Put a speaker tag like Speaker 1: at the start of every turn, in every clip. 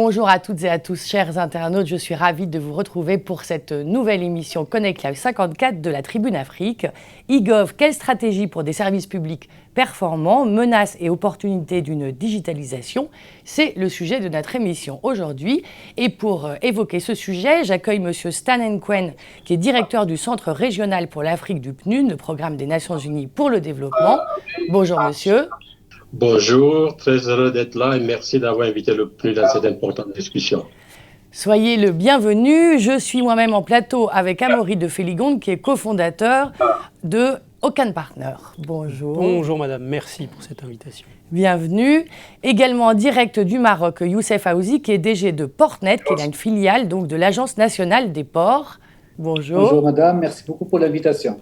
Speaker 1: Bonjour à toutes et à tous, chers internautes. Je suis ravie de vous retrouver pour cette nouvelle émission Connect Live 54 de la Tribune Afrique. e-Gov, quelle stratégie pour des services publics performants, menaces et opportunités d'une digitalisation? C'est le sujet de notre émission aujourd'hui. Et pour évoquer ce sujet, j'accueille M. Stan N'Kwen, qui est directeur du Centre régional pour l'Afrique du PNUD, le programme des Nations Unies pour le développement. Bonjour monsieur.
Speaker 2: Bonjour, très heureux d'être là et merci d'avoir invité le PNUD à cette importante discussion.
Speaker 1: Soyez le bienvenu. Je suis moi-même en plateau avec Amaury de Féligonde, qui est cofondateur de Okan Partner. Bonjour.
Speaker 3: Bonjour madame, merci pour cette invitation.
Speaker 1: Bienvenue. Également en direct du Maroc, Youssef Aouzi, qui est DG de Portnet, qui est une filiale donc, de l'Agence nationale des ports. Bonjour.
Speaker 4: Bonjour madame, merci beaucoup pour l'invitation.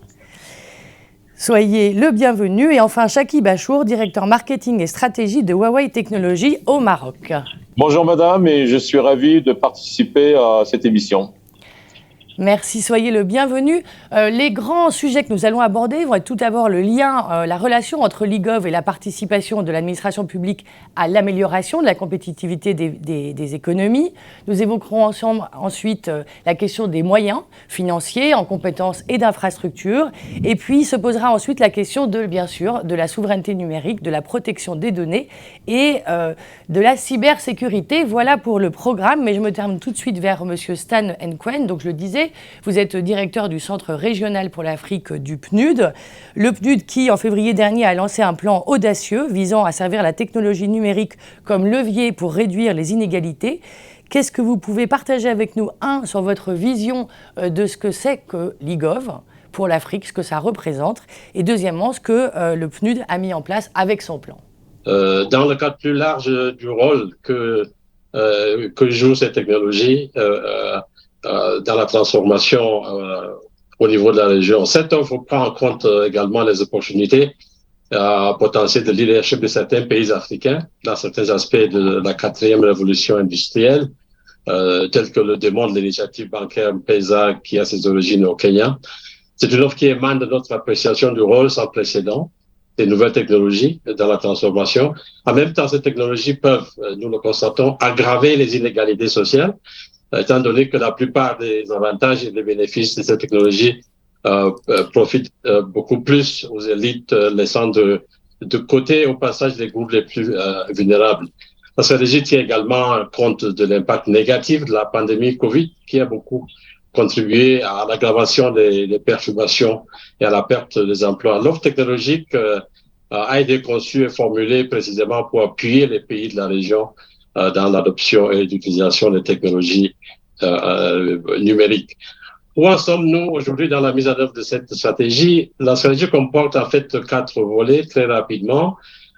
Speaker 1: Soyez le bienvenu. Et enfin, Chaki Bachour, directeur marketing et stratégie de Huawei Technologies au Maroc.
Speaker 5: Bonjour madame, et je suis ravi de participer à cette émission.
Speaker 1: Merci, soyez le bienvenu. Les grands sujets que nous allons aborder vont être tout d'abord le lien, la relation entre l'e-Gov et la participation de l'administration publique à l'amélioration de la compétitivité des économies. Nous évoquerons ensemble ensuite la question des moyens financiers en compétences et d'infrastructures. Et puis se posera ensuite la question bien sûr, de la souveraineté numérique, de la protection des données et de la cybersécurité. Voilà pour le programme, mais je me tourne tout de suite vers M. Stan N'Kwen. Donc je le disais, vous êtes directeur du Centre régional pour l'Afrique du PNUD. Le PNUD qui, en février dernier, a lancé un plan audacieux visant à servir la technologie numérique comme levier pour réduire les inégalités. Qu'est-ce que vous pouvez partager avec nous, sur votre vision de ce que c'est que l'e-Gov pour l'Afrique, ce que ça représente, et deuxièmement, ce que le PNUD a mis en place avec son plan?
Speaker 2: Dans le cadre plus large du rôle que joue cette technologie, dans la transformation au niveau de la région. Cette offre prend en compte également les opportunités potentielles de leadership de certains pays africains dans certains aspects de la quatrième révolution industrielle, tels que le démontre l'initiative bancaire M-Pesa qui a ses origines au Kenya. C'est une offre qui émane de notre appréciation du rôle sans précédent des nouvelles technologies dans la transformation. En même temps, ces technologies peuvent, nous le constatons, aggraver les inégalités sociales, étant donné que la plupart des avantages et des bénéfices de cette technologie profitent beaucoup plus aux élites, laissant de côté au passage les groupes les plus vulnérables. La stratégie tient également compte de l'impact négatif de la pandémie Covid, qui a beaucoup contribué à l'aggravation des perturbations et à la perte des emplois. L'offre technologique a été conçue et formulée précisément pour appuyer les pays de la région dans l'adoption et l'utilisation des technologies numériques. Où en sommes-nous aujourd'hui dans la mise en œuvre de cette stratégie? La stratégie comporte en fait 4 volets très rapidement.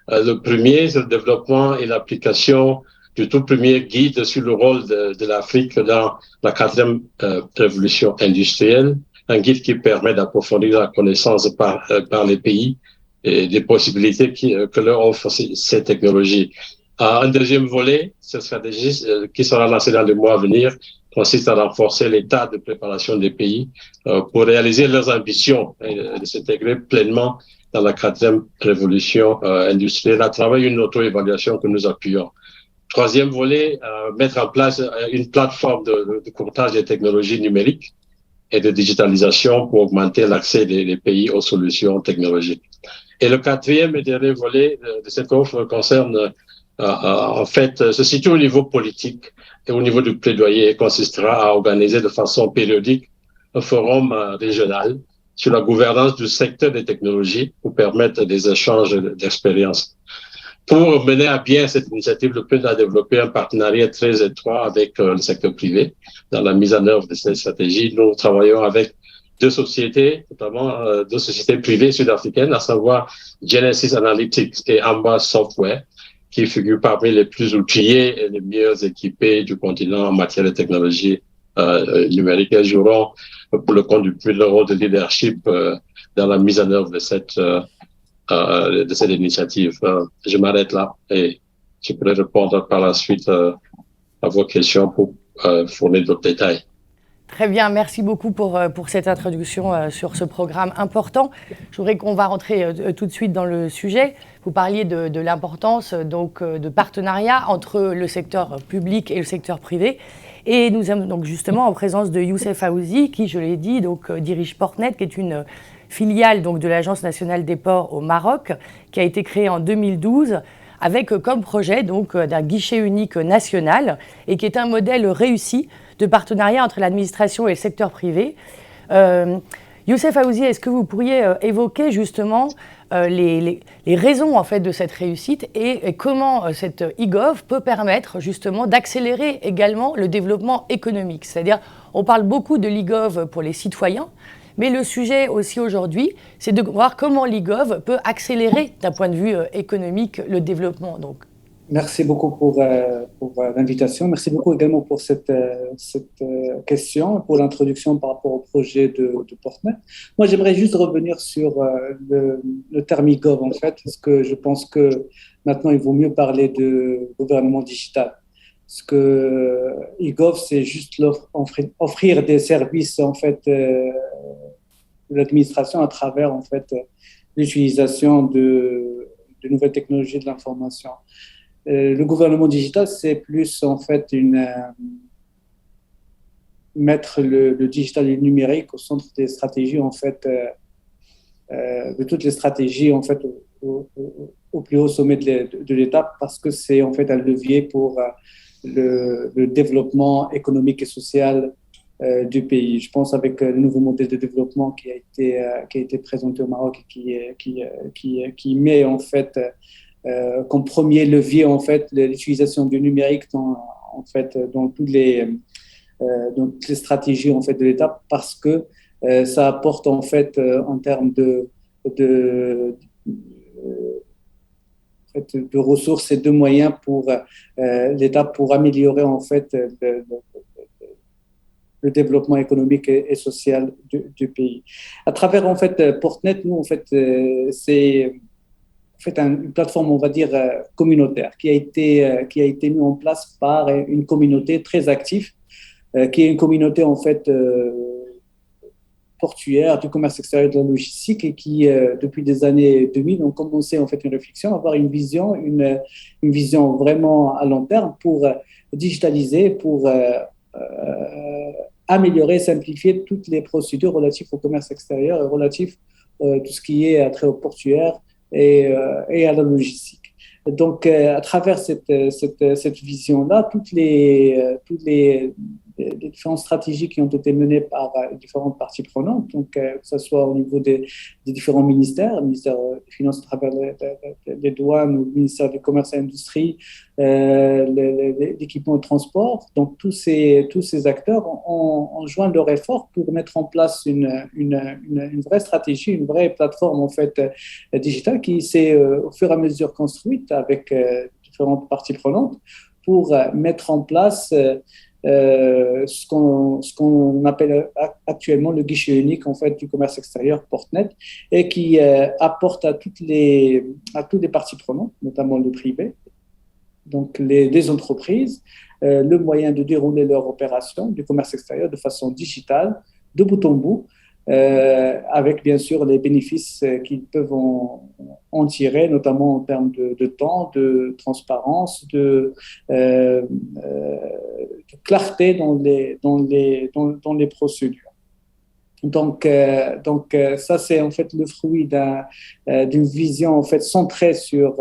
Speaker 2: Le premier, c'est le développement et l'application du tout premier guide sur le rôle de l'Afrique dans la quatrième révolution industrielle, un guide qui permet d'approfondir la connaissance par les pays et des possibilités que leur offrent ces technologies. Un deuxième volet, cette stratégie qui sera lancée dans les mois à venir, consiste à renforcer l'état de préparation des pays pour réaliser leurs ambitions et de s'intégrer pleinement dans la quatrième révolution industrielle à travers une auto-évaluation que nous appuyons. Troisième volet, mettre en place une plateforme de courtage des technologies numériques et de digitalisation pour augmenter l'accès des pays aux solutions technologiques. Et le quatrième et dernier volet de cette offre concerne en fait, se situe au niveau politique et au niveau du plaidoyer et consistera à organiser de façon périodique un forum régional sur la gouvernance du secteur des technologies pour permettre des échanges d'expériences. Pour mener à bien cette initiative, le PNUD a développé un partenariat très étroit avec le secteur privé dans la mise en œuvre de cette stratégie. Nous travaillons avec 2 sociétés, notamment 2 sociétés privées sud-africaines, à savoir Genesis Analytics et Amba Software, qui figurent parmi les plus outillés et les mieux équipés du continent en matière de technologie numérique. Elles joueront pour le compte du PNUD le rôle de leadership dans la mise en œuvre de cette initiative. Je m'arrête là et je pourrai répondre par la suite à vos questions pour fournir d'autres détails.
Speaker 1: Très bien, merci beaucoup pour cette introduction sur ce programme important. Je voudrais qu'on va rentrer tout de suite dans le sujet. Vous parliez de l'importance de partenariat entre le secteur public et le secteur privé. Et nous sommes donc justement en présence de Youssef Aouzi, qui, je l'ai dit, dirige Portnet, qui est une filiale de l'Agence nationale des ports au Maroc, qui a été créée en 2012 avec comme projet d'un guichet unique national et qui est un modèle réussi de partenariat entre l'administration et le secteur privé. Youssef Aouzi, est-ce que vous pourriez évoquer justement les raisons en fait de cette réussite et comment cette e-gov peut permettre justement d'accélérer également le développement économique? C'est-à-dire, on parle beaucoup de l'e-gov pour les citoyens, mais le sujet aussi aujourd'hui, c'est de voir comment l'e-gov peut accélérer d'un point de vue économique le développement.
Speaker 4: Merci beaucoup pour l'invitation. Merci beaucoup également pour cette question, pour l'introduction par rapport au projet de Portnet. Moi, j'aimerais juste revenir sur le terme e-gov, en fait, parce que je pense que maintenant, il vaut mieux parler de gouvernement digital. Parce que e-gov, c'est juste offrir des services, en fait, de l'administration à travers, en fait, l'utilisation de nouvelles technologies de l'information. Le gouvernement digital, c'est plus en fait mettre le digital et le numérique au centre des stratégies en fait, de toutes les stratégies en fait au plus haut sommet de l'État, parce que c'est en fait un levier pour le développement économique et social du pays. Je pense avec le nouveau modèle de développement qui a été présenté au Maroc et qui met en fait comme premier levier en fait l'utilisation du numérique dans toutes les stratégies en fait de l'État, parce que ça apporte en fait en termes de ressources et de moyens pour l'État pour améliorer en fait le développement économique et social du pays. À travers en fait Portnet, nous en fait c'est une plateforme, on va dire, communautaire qui a été mise en place par une communauté très active, qui est une communauté, en fait, portuaire, du commerce extérieur, de la logistique, et qui, depuis des années 2000, ont commencé, en fait, une réflexion, avoir une vision vraiment à long terme pour digitaliser, pour améliorer, simplifier toutes les procédures relatives au commerce extérieur et relatives à tout ce qui est trait au portuaire, et à la logistique. Donc, à travers cette vision-là, toutes les différentes stratégies qui ont été menées par différentes parties prenantes, donc que ce soit au niveau des différents ministères, le ministère des Finances à travers les douanes, le ministère du Commerce et Industrie, l'équipement et le transport. Donc, tous ces acteurs ont joint leur effort pour mettre en place une vraie stratégie, une vraie plateforme en fait digitale qui s'est au fur et à mesure construite avec différentes parties prenantes pour mettre en place ce qu'on appelle actuellement le guichet unique en fait du commerce extérieur Portnet, et qui apporte à toutes les parties prenantes, notamment le privé, donc les entreprises, le moyen de dérouler leur opération du commerce extérieur de façon digitale, de bout en bout, avec bien sûr les bénéfices qu'ils peuvent en tirer, notamment en termes de temps, de transparence, de clarté dans les procédures. Donc ça, c'est en fait le fruit d'une vision en fait centrée sur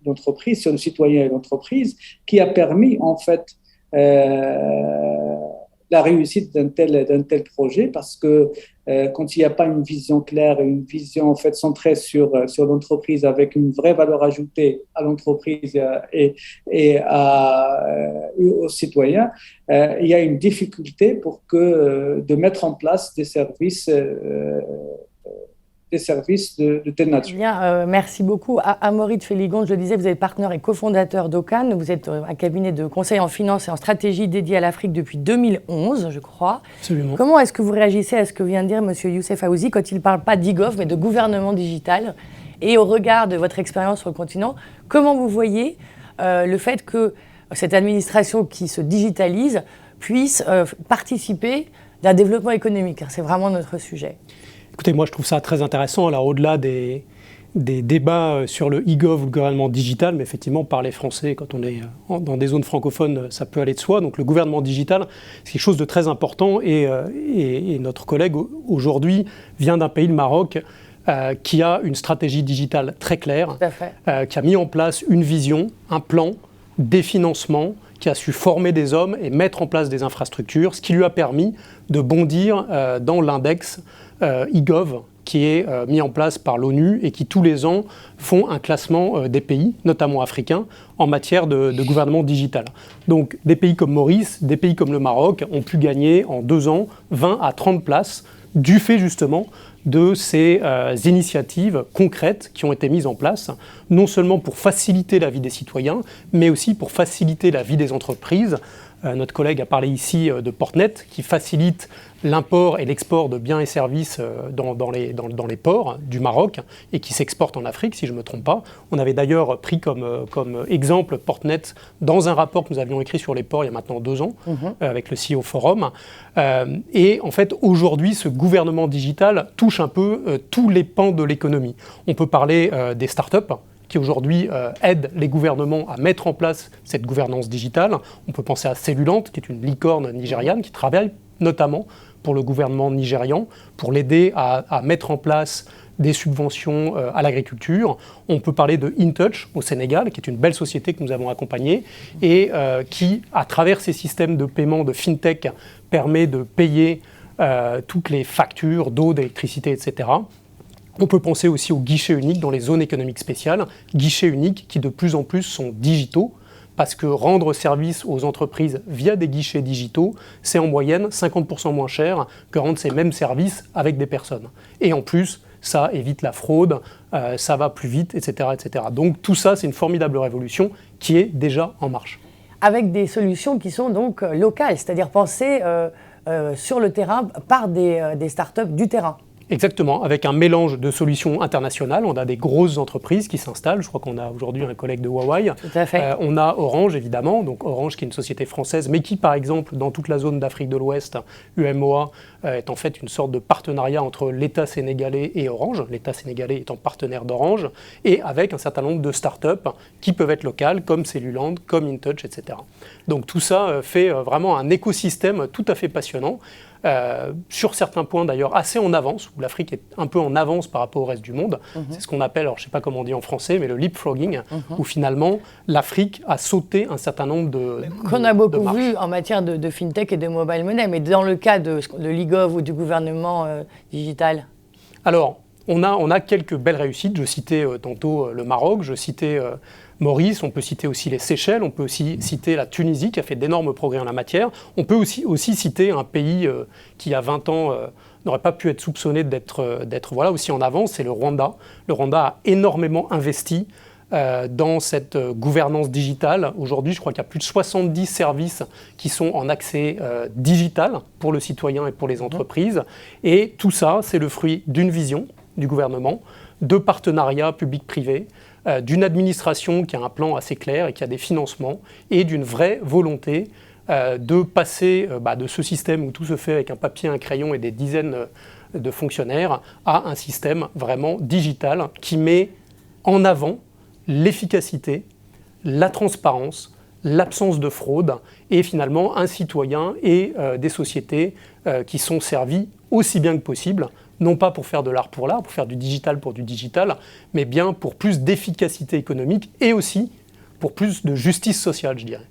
Speaker 4: l'entreprise, sur le citoyen et l'entreprise, qui a permis en fait la réussite d'un tel projet, parce que quand il n'y a pas une vision claire, une vision en fait centrée sur l'entreprise avec une vraie valeur ajoutée à l'entreprise et aux citoyens, il y a une difficulté de mettre en place des services de telle nature.
Speaker 1: Bien, merci beaucoup. Amaury de Féligon, je le disais, vous êtes partenaire et cofondateur d'Ocan. Vous êtes un cabinet de conseil en finance et en stratégie dédié à l'Afrique depuis 2011, je crois.
Speaker 3: Absolument.
Speaker 1: Comment est-ce que vous réagissez à ce que vient de dire M. Youssef Aouzi quand il ne parle pas d'e-gov, mais de gouvernement digital? Et au regard de votre expérience sur le continent, comment vous voyez le fait que cette administration qui se digitalise puissent participer d'un développement économique. C'est vraiment notre sujet.
Speaker 3: Écoutez, moi je trouve ça très intéressant. Alors au-delà des débats sur le e-gov ou le gouvernement digital, mais effectivement parler français quand on est dans des zones francophones, ça peut aller de soi. Donc le gouvernement digital, c'est quelque chose de très important et notre collègue aujourd'hui vient d'un pays, le Maroc, qui a une stratégie digitale très claire, qui a mis en place une vision, un plan, des financements, qui a su former des hommes et mettre en place des infrastructures, ce qui lui a permis de bondir dans l'index e-gov qui est mis en place par l'ONU et qui tous les ans font un classement des pays, notamment africains, en matière de gouvernement digital. Donc des pays comme Maurice, des pays comme le Maroc ont pu gagner en 2 ans 20 à 30 places du fait justement de ces initiatives concrètes qui ont été mises en place, non seulement pour faciliter la vie des citoyens, mais aussi pour faciliter la vie des entreprises. Notre collègue a parlé ici de Portnet, qui facilite l'import et l'export de biens et services dans les ports du Maroc et qui s'exportent en Afrique, si je ne me trompe pas. On avait d'ailleurs pris comme exemple Portnet dans un rapport que nous avions écrit sur les ports il y a maintenant 2 ans, avec le CEO Forum. Et en fait, aujourd'hui, ce gouvernement digital touche un peu tous les pans de l'économie. On peut parler des startups, qui aujourd'hui aident les gouvernements à mettre en place cette gouvernance digitale. On peut penser à Cellulant, qui est une licorne nigériane qui travaille notamment pour le gouvernement nigérian, pour l'aider à mettre en place des subventions à l'agriculture. On peut parler de InTouch au Sénégal, qui est une belle société que nous avons accompagnée et qui, à travers ces systèmes de paiement de FinTech, permet de payer toutes les factures d'eau, d'électricité, etc. On peut penser aussi aux guichets uniques dans les zones économiques spéciales, guichets uniques qui de plus en plus sont digitaux, parce que rendre service aux entreprises via des guichets digitaux, c'est en moyenne 50% moins cher que rendre ces mêmes services avec des personnes. Et en plus, ça évite la fraude, ça va plus vite, etc., etc. Donc tout ça, c'est une formidable révolution qui est déjà en marche.
Speaker 1: Avec des solutions qui sont donc locales, c'est-à-dire pensées sur le terrain par des startups du terrain.
Speaker 3: Exactement, avec un mélange de solutions internationales. On a des grosses entreprises qui s'installent. Je crois qu'on a aujourd'hui un collègue de Huawei.
Speaker 1: Tout à fait.
Speaker 3: On a Orange, évidemment. Donc Orange, qui est une société française, mais qui, par exemple, dans toute la zone d'Afrique de l'Ouest, UMOA, est en fait une sorte de partenariat entre l'État sénégalais et Orange, l'État sénégalais étant partenaire d'Orange, et avec un certain nombre de startups qui peuvent être locales, comme Cellulant, comme InTouch, etc. Donc tout ça fait vraiment un écosystème tout à fait passionnant. Sur certains points d'ailleurs assez en avance, où l'Afrique est un peu en avance par rapport au reste du monde. C'est ce qu'on appelle, alors je ne sais pas comment on dit en français, mais le leapfrogging, où finalement l'Afrique a sauté un certain nombre de
Speaker 1: qu'on a beaucoup vu en matière de FinTech et de mobile money, mais dans le cas de l'e-gov ou du gouvernement digital.
Speaker 3: Alors, on a quelques belles réussites. Je citais tantôt le Maroc, je citais Maurice, on peut citer aussi les Seychelles, on peut aussi citer la Tunisie qui a fait d'énormes progrès en la matière. On peut aussi citer un pays qui, il y a 20 ans, n'aurait pas pu être soupçonné d'être voilà, aussi en avance, c'est le Rwanda. Le Rwanda a énormément investi dans cette gouvernance digitale. Aujourd'hui, je crois qu'il y a plus de 70 services qui sont en accès digital pour le citoyen et pour les entreprises. Et tout ça, c'est le fruit d'une vision du gouvernement, de partenariats publics-privés, d'une administration qui a un plan assez clair et qui a des financements, et d'une vraie volonté de passer de ce système où tout se fait avec un papier, un crayon et des dizaines de fonctionnaires à un système vraiment digital qui met en avant l'efficacité, la transparence, l'absence de fraude et finalement un citoyen et des sociétés qui sont servies aussi bien que possible, non pas pour faire de l'art pour l'art, pour faire du digital pour du digital, mais bien pour plus d'efficacité économique et aussi pour plus de justice sociale, je dirais.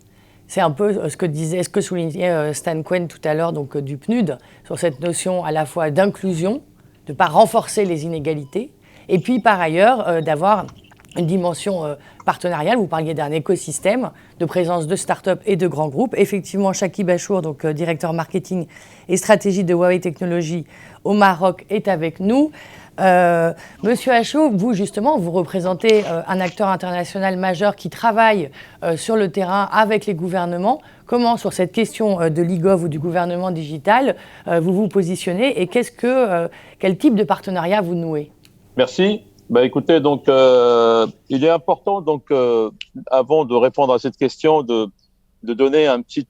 Speaker 1: C'est un peu ce que soulignait Stan Cohen tout à l'heure, donc du PNUD, sur cette notion à la fois d'inclusion, de ne pas renforcer les inégalités, et puis par ailleurs d'avoir une dimension partenariale. Vous parliez d'un écosystème de présence de start-up et de grands groupes. Effectivement, Chakib Achour, donc directeur marketing et stratégie de Huawei Technologies au Maroc, est avec nous. Monsieur Achour, vous justement, vous représentez un acteur international majeur qui travaille sur le terrain avec les gouvernements. Comment, sur cette question de l'e-gov ou du gouvernement digital, vous vous positionnez et quel type de partenariat vous nouez?
Speaker 5: Merci. Écoutez, donc, il est important, donc, avant de répondre à cette question, de donner un petit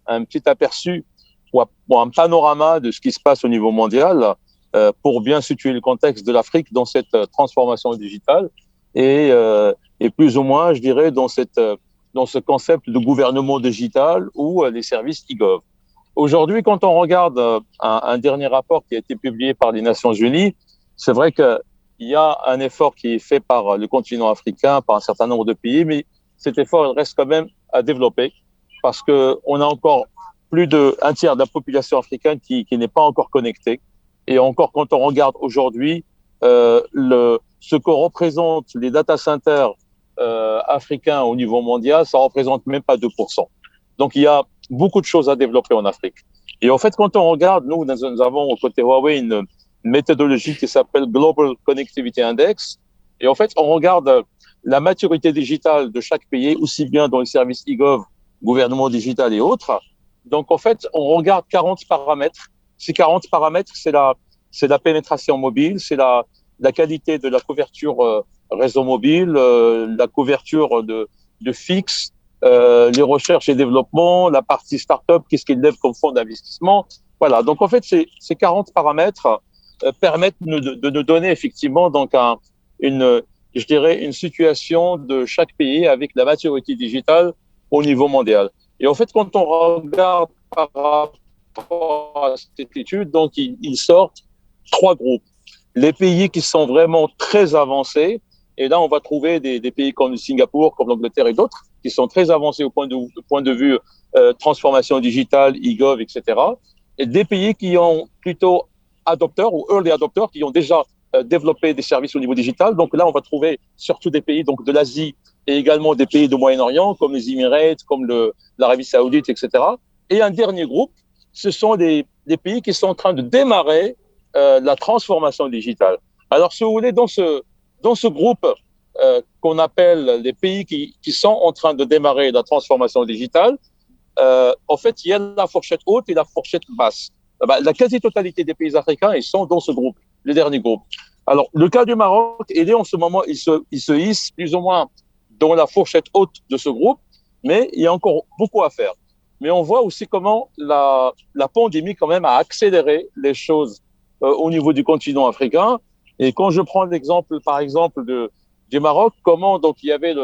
Speaker 5: un petit aperçu ou un panorama de ce qui se passe au niveau mondial pour bien situer le contexte de l'Afrique dans cette transformation digitale et plus ou moins, je dirais, dans ce concept de gouvernement digital ou les services e-gov. Aujourd'hui, quand on regarde un dernier rapport qui a été publié par les Nations Unies, c'est vrai qu'il y a un effort qui est fait par le continent africain, par un certain nombre de pays, mais cet effort reste quand même à développer parce qu'on a encore plus d'un tiers de la population africaine qui n'est pas encore connectée. Et encore, quand on regarde aujourd'hui ce que représentent les data centers africains au niveau mondial, ça représente même pas 2%. Donc, il y a beaucoup de choses à développer en Afrique. Et en fait, quand on regarde, nous avons au côté Huawei une méthodologie qui s'appelle Global Connectivity Index. Et en fait, on regarde la maturité digitale de chaque pays, aussi bien dans les services e-gov, gouvernement digital et autres. Donc, en fait, on regarde 40 paramètres. Ces 40 paramètres, c'est la pénétration mobile, c'est la qualité de la couverture réseau mobile, la couverture de fixe, les recherches et développement, la partie start-up, qu'est-ce qu'ils lèvent comme fonds d'investissement. Voilà. Donc, en fait, ces 40 paramètres permettent de nous donner effectivement donc une situation de chaque pays avec la maturité digitale au niveau mondial. Et en fait, quand on regarde par rapport à cette étude, donc ils sortent 3 groupes. Les pays qui sont vraiment très avancés, et là on va trouver des pays comme le Singapour, comme l'Angleterre et d'autres, qui sont très avancés au point de vue transformation digitale, e-gov, etc. Et des pays qui ont plutôt adopteurs ou early adopters, qui ont déjà développé des services au niveau digital. Donc là, on va trouver surtout des pays donc de l'Asie et également des pays du Moyen-Orient, comme les Émirats, comme l'Arabie Saoudite, etc. Et un dernier groupe, ce sont des pays qui sont en train de démarrer la transformation digitale. Alors, si vous voulez, dans ce groupe qu'on appelle les pays qui sont en train de démarrer la transformation digitale, en fait, il y a la fourchette haute et la fourchette basse. La quasi-totalité des pays africains, ils sont dans ce groupe, le dernier groupe. Alors, le cas du Maroc, il est en ce moment, il se hisse plus ou moins dans la fourchette haute de ce groupe, mais il y a encore beaucoup à faire. Mais on voit aussi comment la pandémie, quand même, a accéléré les choses au niveau du continent africain. Et quand je prends l'exemple, par exemple, du Maroc, comment donc il y avait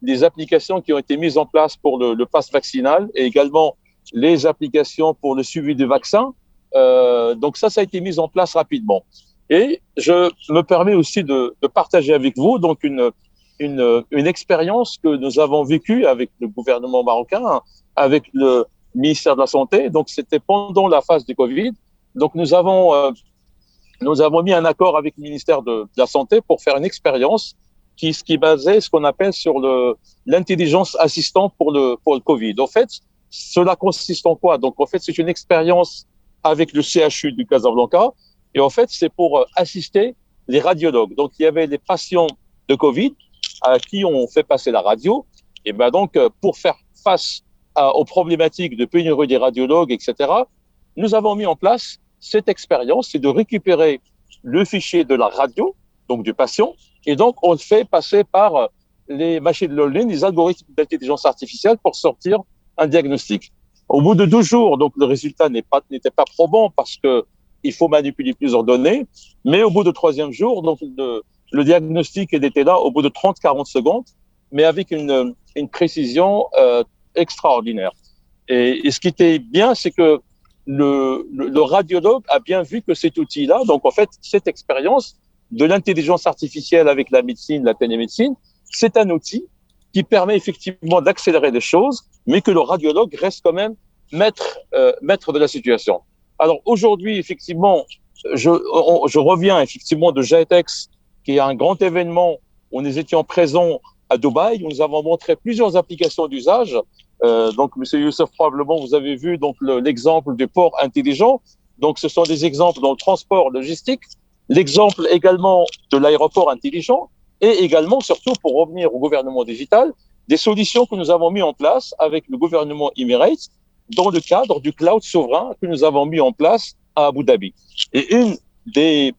Speaker 5: des applications qui ont été mises en place pour le pass vaccinal et également les applications pour le suivi du vaccin. Donc ça a été mis en place rapidement. Et je me permets aussi de partager avec vous donc une expérience que nous avons vécue avec le gouvernement marocain, avec le ministère de la Santé. Donc c'était pendant la phase du Covid. Donc nous avons mis un accord avec le ministère de la Santé pour faire une expérience qui basait ce qu'on appelle sur l'intelligence assistante pour le Covid. En fait, cela consiste en quoi? Donc en fait, c'est une expérience avec le CHU du Casablanca. Et en fait, c'est pour assister les radiologues. Donc, il y avait des patients de Covid à qui on fait passer la radio. Et ben donc, pour faire face aux problématiques de pénurie des radiologues, etc., nous avons mis en place cette expérience, c'est de récupérer le fichier de la radio, donc du patient, et donc on le fait passer par les machines learning, les algorithmes d'intelligence artificielle pour sortir un diagnostic. Au bout de 12 jours, donc le résultat n'était pas probant parce que il faut manipuler plusieurs données, mais au bout du 3e jour, donc le diagnostic il était là au bout de 30-40 secondes, mais avec une précision extraordinaire. Et ce qui était bien, c'est que le radiologue a bien vu que cet outil-là, donc en fait, cette expérience de l'intelligence artificielle avec la médecine, la télémédecine, c'est un outil qui permet effectivement d'accélérer les choses, mais que le radiologue reste quand même maître de la situation. Alors aujourd'hui, effectivement, je reviens effectivement de GITEX, qui est un grand événement où nous étions présents à Dubaï. Nous avons montré plusieurs applications d'usage. Donc, Monsieur Youssef, probablement, vous avez vu donc l'exemple du port intelligent. Donc, ce sont des exemples dans le transport logistique, l'exemple également de l'aéroport intelligent et également, surtout pour revenir au gouvernement digital, des solutions que nous avons mis en place avec le gouvernement Emirates dans le cadre du cloud souverain que nous avons mis en place à Abu Dhabi. Et une des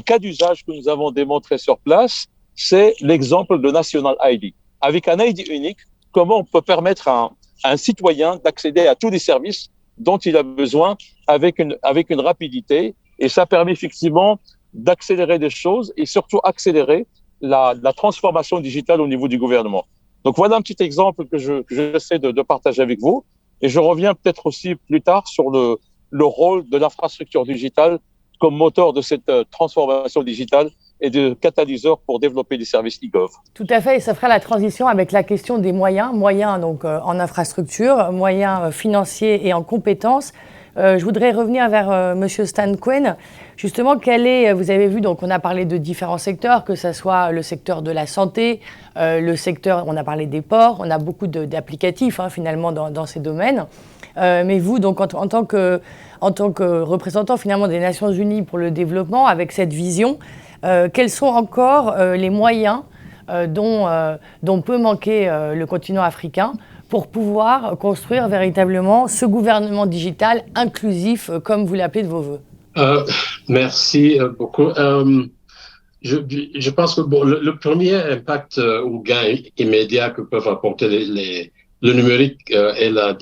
Speaker 5: cas d'usage que nous avons démontré sur place, c'est l'exemple de National ID. Avec un ID unique, comment on peut permettre à un citoyen d'accéder à tous les services dont il a besoin avec une rapidité. Et ça permet effectivement d'accélérer des choses et surtout accélérer la transformation digitale au niveau du gouvernement. Donc voilà un petit exemple que j'essaie de partager avec vous. Et je reviens peut-être aussi plus tard sur le rôle de l'infrastructure digitale comme moteur de cette transformation digitale et de catalyseur pour développer des services e-gov.
Speaker 1: Tout à fait, et ça fera la transition avec la question des moyens donc en infrastructure, moyens financiers et en compétences. Je voudrais revenir vers Monsieur Stan Cohen. Justement, vous avez vu, donc on a parlé de différents secteurs, que ce soit le secteur de la santé, le secteur, on a parlé des ports, on a beaucoup d'applicatifs finalement dans ces domaines. Mais vous, donc en tant que représentant finalement des Nations Unies pour le développement, avec cette vision, quels sont encore les moyens dont peut manquer le continent africain pour pouvoir construire véritablement ce gouvernement digital inclusif, comme vous l'appelez de vos voeux?
Speaker 2: Merci beaucoup. Je pense que le premier impact ou gain immédiat que peuvent apporter le numérique et la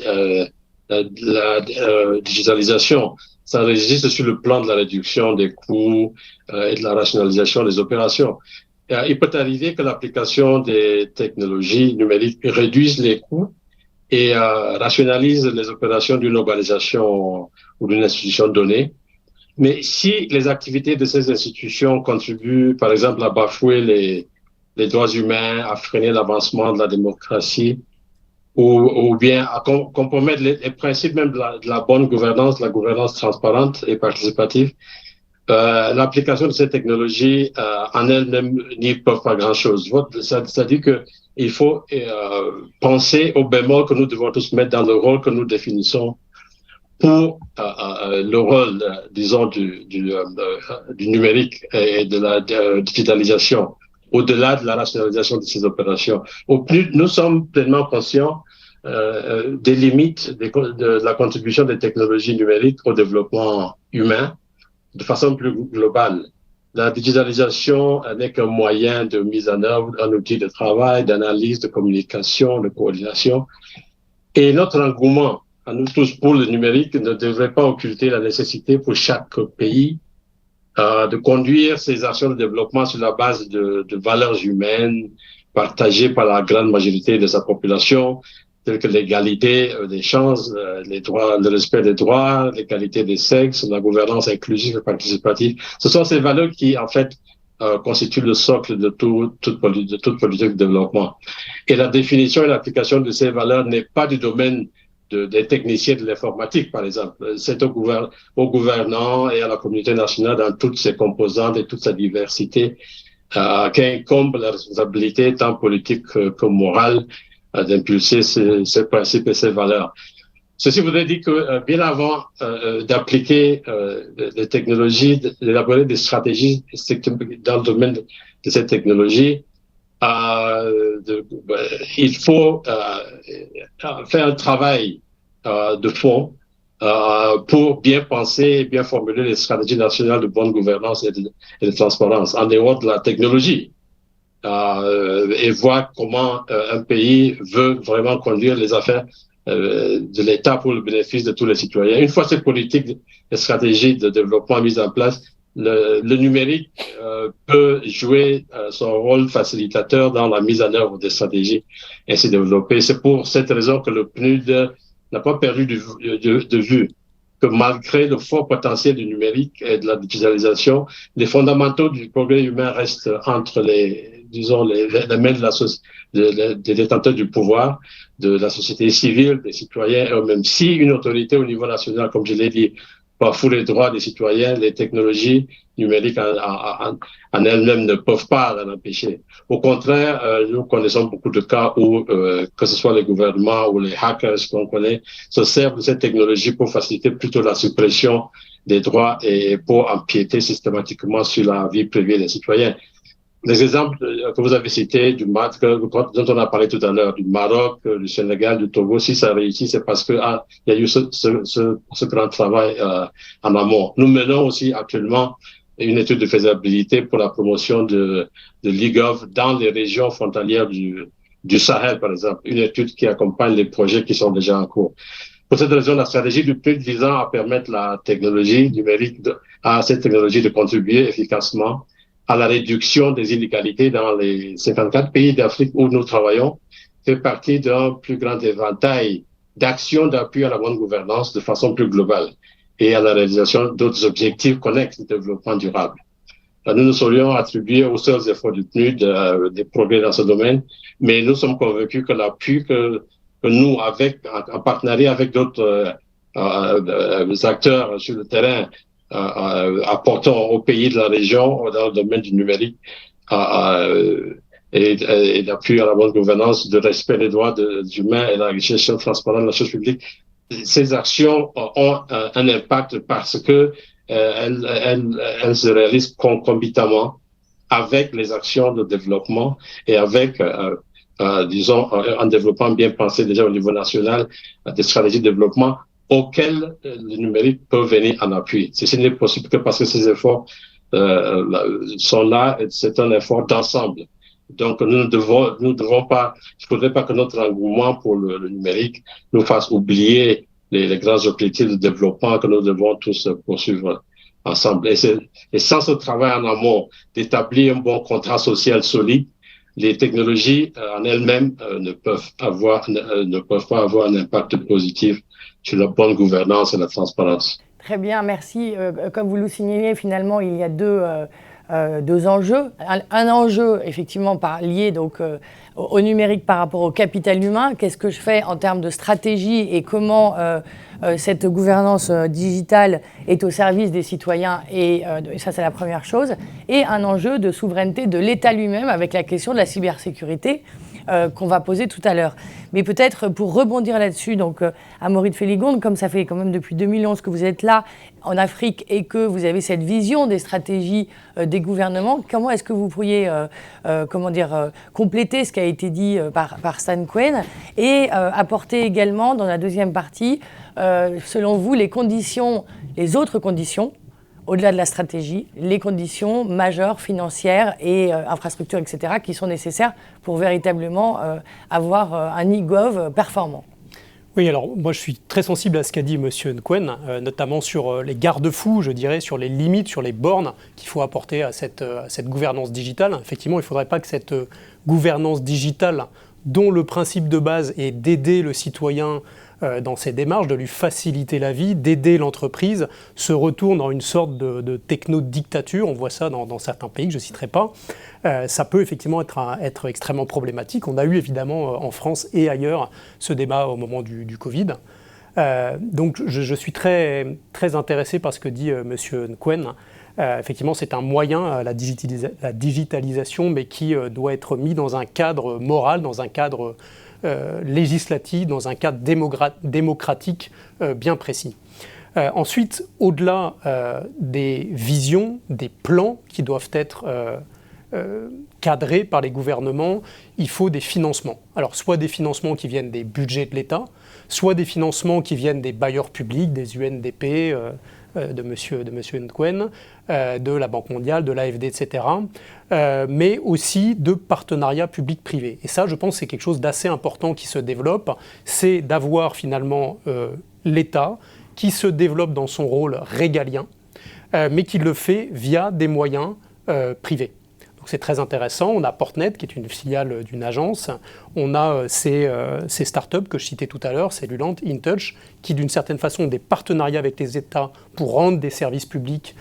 Speaker 2: digitalisation, ça résiste sur le plan de la réduction des coûts et de la rationalisation des opérations. Il peut arriver que l'application des technologies numériques réduise les coûts et rationalise les opérations d'une organisation ou d'une institution donnée. Mais si les activités de ces institutions contribuent, par exemple, à bafouer les droits humains, à freiner l'avancement de la démocratie, ou bien à compromettre les principes même de la bonne gouvernance, de la gouvernance transparente et participative, l'application de ces technologies en elles-mêmes n'y peuvent pas grand-chose. Ça dit que il faut penser au bémol que nous devons tous mettre dans le rôle que nous définissons pour le rôle, disons, du numérique et de la digitalisation, au-delà de la rationalisation de ces opérations. Au plus nous sommes pleinement conscients des limites de la contribution des technologies numériques au développement humain de façon plus globale. La digitalisation n'est qu'un moyen de mise en œuvre, un outil de travail, d'analyse, de communication, de coordination. Et notre engouement à nous tous pour le numérique ne devrait pas occulter la nécessité pour chaque pays de conduire ses actions de développement sur la base de valeurs humaines partagées par la grande majorité de sa population, telles que l'égalité des chances, les droits, le respect des droits, l'égalité des sexes, la gouvernance inclusive et participative. Ce sont ces valeurs qui, en fait, constituent le socle de toute politique de développement. Et la définition et l'application de ces valeurs n'est pas du domaine des techniciens de l'informatique, par exemple. C'est au gouvernant et à la communauté nationale dans toutes ses composantes et toute sa diversité qu'incombe la responsabilité tant politique que morale d'impulser ces principes et ces valeurs. Ceci voudrait dire que bien avant d'appliquer les technologies, d'élaborer des stratégies dans le domaine de ces technologies, il faut faire un travail de fond pour bien penser et bien formuler les stratégies nationales de bonne gouvernance et de transparence en dehors de la technologie. Et voir comment un pays veut vraiment conduire les affaires de l'État pour le bénéfice de tous les citoyens. Une fois ces politiques et stratégies de développement mises en place, le numérique peut jouer son rôle facilitateur dans la mise en œuvre des stratégies ainsi développées. C'est pour cette raison que le PNUD n'a pas perdu de vue que malgré le fort potentiel du numérique et de la digitalisation, les fondamentaux du progrès humain restent entre les mains des détenteurs du pouvoir, de la société civile, des citoyens eux-mêmes. Si une autorité au niveau national, comme je l'ai dit, bafoue les droits des citoyens, les technologies numériques en elles-mêmes ne peuvent pas l'en empêcher. Au contraire, nous connaissons beaucoup de cas où, que ce soit les gouvernements ou les hackers qu'on connaît, se servent de cette technologie pour faciliter plutôt la suppression des droits et pour empiéter systématiquement sur la vie privée des citoyens. Les exemples que vous avez cités dont on a parlé tout à l'heure, du Maroc, du Sénégal, du Togo, si ça réussit, c'est parce que il y a eu ce grand travail en amont. Nous menons aussi actuellement une étude de faisabilité pour la promotion de l'e-gov dans les régions frontalières du Sahel, par exemple, une étude qui accompagne les projets qui sont déjà en cours. Pour cette raison, la stratégie du PNUD visant à permettre la technologie numérique, à cette technologie de contribuer efficacement à la réduction des inégalités dans les 54 pays d'Afrique où nous travaillons, fait partie d'un plus grand éventail d'actions d'appui à la bonne gouvernance de façon plus globale et à la réalisation d'autres objectifs connexes de développement durable. Nous ne saurions attribuer aux seuls efforts du PNUD des progrès dans ce domaine, mais nous sommes convaincus que l'appui que nous, en partenariat avec d'autres acteurs sur le terrain, apportons aux pays de la région dans le domaine du numérique et d'appui à la bonne gouvernance, de respect des droits humains et la gestion transparente de la chose publique. Ces actions ont un impact parce que elles se réalisent concomitamment avec les actions de développement et avec, disons, un développement bien pensé déjà au niveau national, des stratégies de développement auxquelles le numérique peut venir en appui. Ceci n'est possible que parce que ces efforts sont là, et c'est un effort d'ensemble. Donc, nous ne devons pas, je ne voudrais pas que notre engouement pour le numérique nous fasse oublier les grands objectifs de développement que nous devons tous poursuivre ensemble. Et sans ce travail en amont d'établir un bon contrat social solide, les technologies en elles-mêmes ne peuvent pas avoir un impact positif sur la bonne gouvernance et la transparence.
Speaker 1: Très bien, merci. Comme vous le signalez, finalement, il y a deux enjeux. Un enjeu, effectivement, lié donc, au numérique par rapport au capital humain. Qu'est-ce que je fais en termes de stratégie et comment cette gouvernance digitale est au service des citoyens et ça, c'est la première chose. Et un enjeu de souveraineté de l'État lui-même avec la question de la cybersécurité qu'on va poser tout à l'heure. Mais peut-être pour rebondir là-dessus, donc Amaury de Féligonde, comme ça fait quand même depuis 2011 que vous êtes là en Afrique et que vous avez cette vision des stratégies des gouvernements, comment est-ce que vous pourriez compléter ce qui a été dit par Stan Cohen et apporter également dans la deuxième partie, selon vous, les autres conditions au-delà de la stratégie, les conditions majeures, financières et infrastructures, etc., qui sont nécessaires pour véritablement avoir un e-gov performant.
Speaker 3: Oui, alors moi je suis très sensible à ce qu'a dit M. Nkouen, notamment sur les garde-fous, je dirais, sur les limites, sur les bornes qu'il faut apporter à cette gouvernance digitale. Effectivement, il ne faudrait pas que cette gouvernance digitale, dont le principe de base est d'aider le citoyen dans ses démarches, de lui faciliter la vie, d'aider l'entreprise, se retourne dans une sorte de techno-dictature. On voit ça dans certains pays que je ne citerai pas. Ça peut effectivement être extrêmement problématique. On a eu évidemment en France et ailleurs ce débat au moment du Covid. Donc je suis très, très intéressé par ce que dit M. Nkouen. Effectivement, c'est un moyen, la digitalisation, mais qui doit être mis dans un cadre moral, dans un cadre législatif, dans un cadre démocratique bien précis. Ensuite, au-delà des visions, des plans qui doivent être cadrés par les gouvernements, il faut des financements. Alors, soit des financements qui viennent des budgets de l'État, soit des financements qui viennent des bailleurs publics, des UNDP, de M. Nkouen, de la Banque mondiale, de l'AFD, etc., mais aussi de partenariats publics-privés. Et ça, je pense, c'est quelque chose d'assez important qui se développe, c'est d'avoir finalement l'État qui se développe dans son rôle régalien, mais qui le fait via des moyens privés. Donc c'est très intéressant. On a Portnet, qui est une filiale d'une agence. On a ces startups que je citais tout à l'heure, Cellulant, InTouch, qui d'une certaine façon ont des partenariats avec les États pour rendre des services publics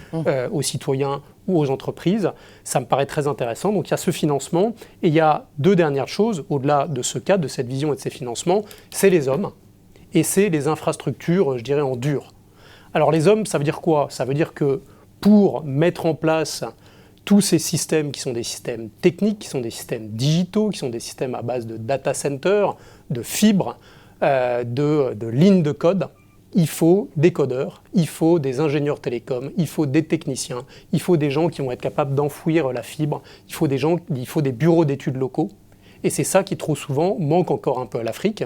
Speaker 3: aux citoyens ou aux entreprises. Ça me paraît très intéressant. Donc il y a ce financement. Et il y a deux dernières choses, au-delà de ce cadre, de cette vision et de ces financements, c'est les hommes et c'est les infrastructures, je dirais, en dur. Alors les hommes, ça veut dire quoi ? Ça veut dire que pour mettre en place tous ces systèmes qui sont des systèmes techniques, qui sont des systèmes digitaux, qui sont des systèmes à base de data centers, de fibres, de lignes de code, il faut des codeurs, il faut des ingénieurs télécoms, il faut des techniciens, il faut des gens qui vont être capables d'enfouir la fibre, il faut des bureaux d'études locaux. Et c'est ça qui trop souvent manque encore un peu à l'Afrique.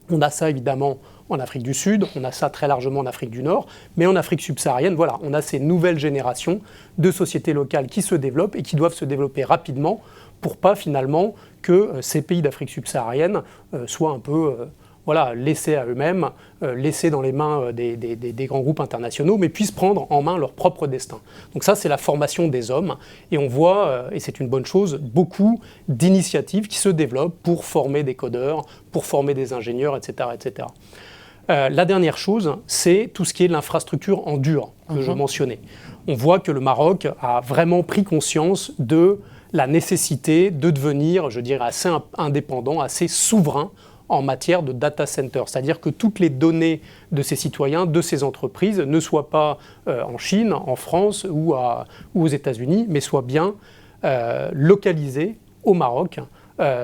Speaker 3: On a ça évidemment en Afrique du Sud, on a ça très largement en Afrique du Nord, mais en Afrique subsaharienne, voilà, on a ces nouvelles générations de sociétés locales qui se développent et qui doivent se développer rapidement pour pas finalement que ces pays d'Afrique subsaharienne soient un peu laissés à eux-mêmes, laissés dans les mains des grands groupes internationaux, mais puissent prendre en main leur propre destin. Donc ça, c'est la formation des hommes, et on voit, et c'est une bonne chose, beaucoup d'initiatives qui se développent pour former des codeurs, pour former des ingénieurs, etc. etc. La dernière chose, c'est tout ce qui est l'infrastructure en dur que je mentionnais. On voit que le Maroc a vraiment pris conscience de la nécessité de devenir, je dirais, assez indépendant, assez souverain en matière de data center. C'est-à-dire que toutes les données de ses citoyens, de ses entreprises, ne soient pas en Chine, en France ou aux États-Unis, mais soient bien localisées au Maroc,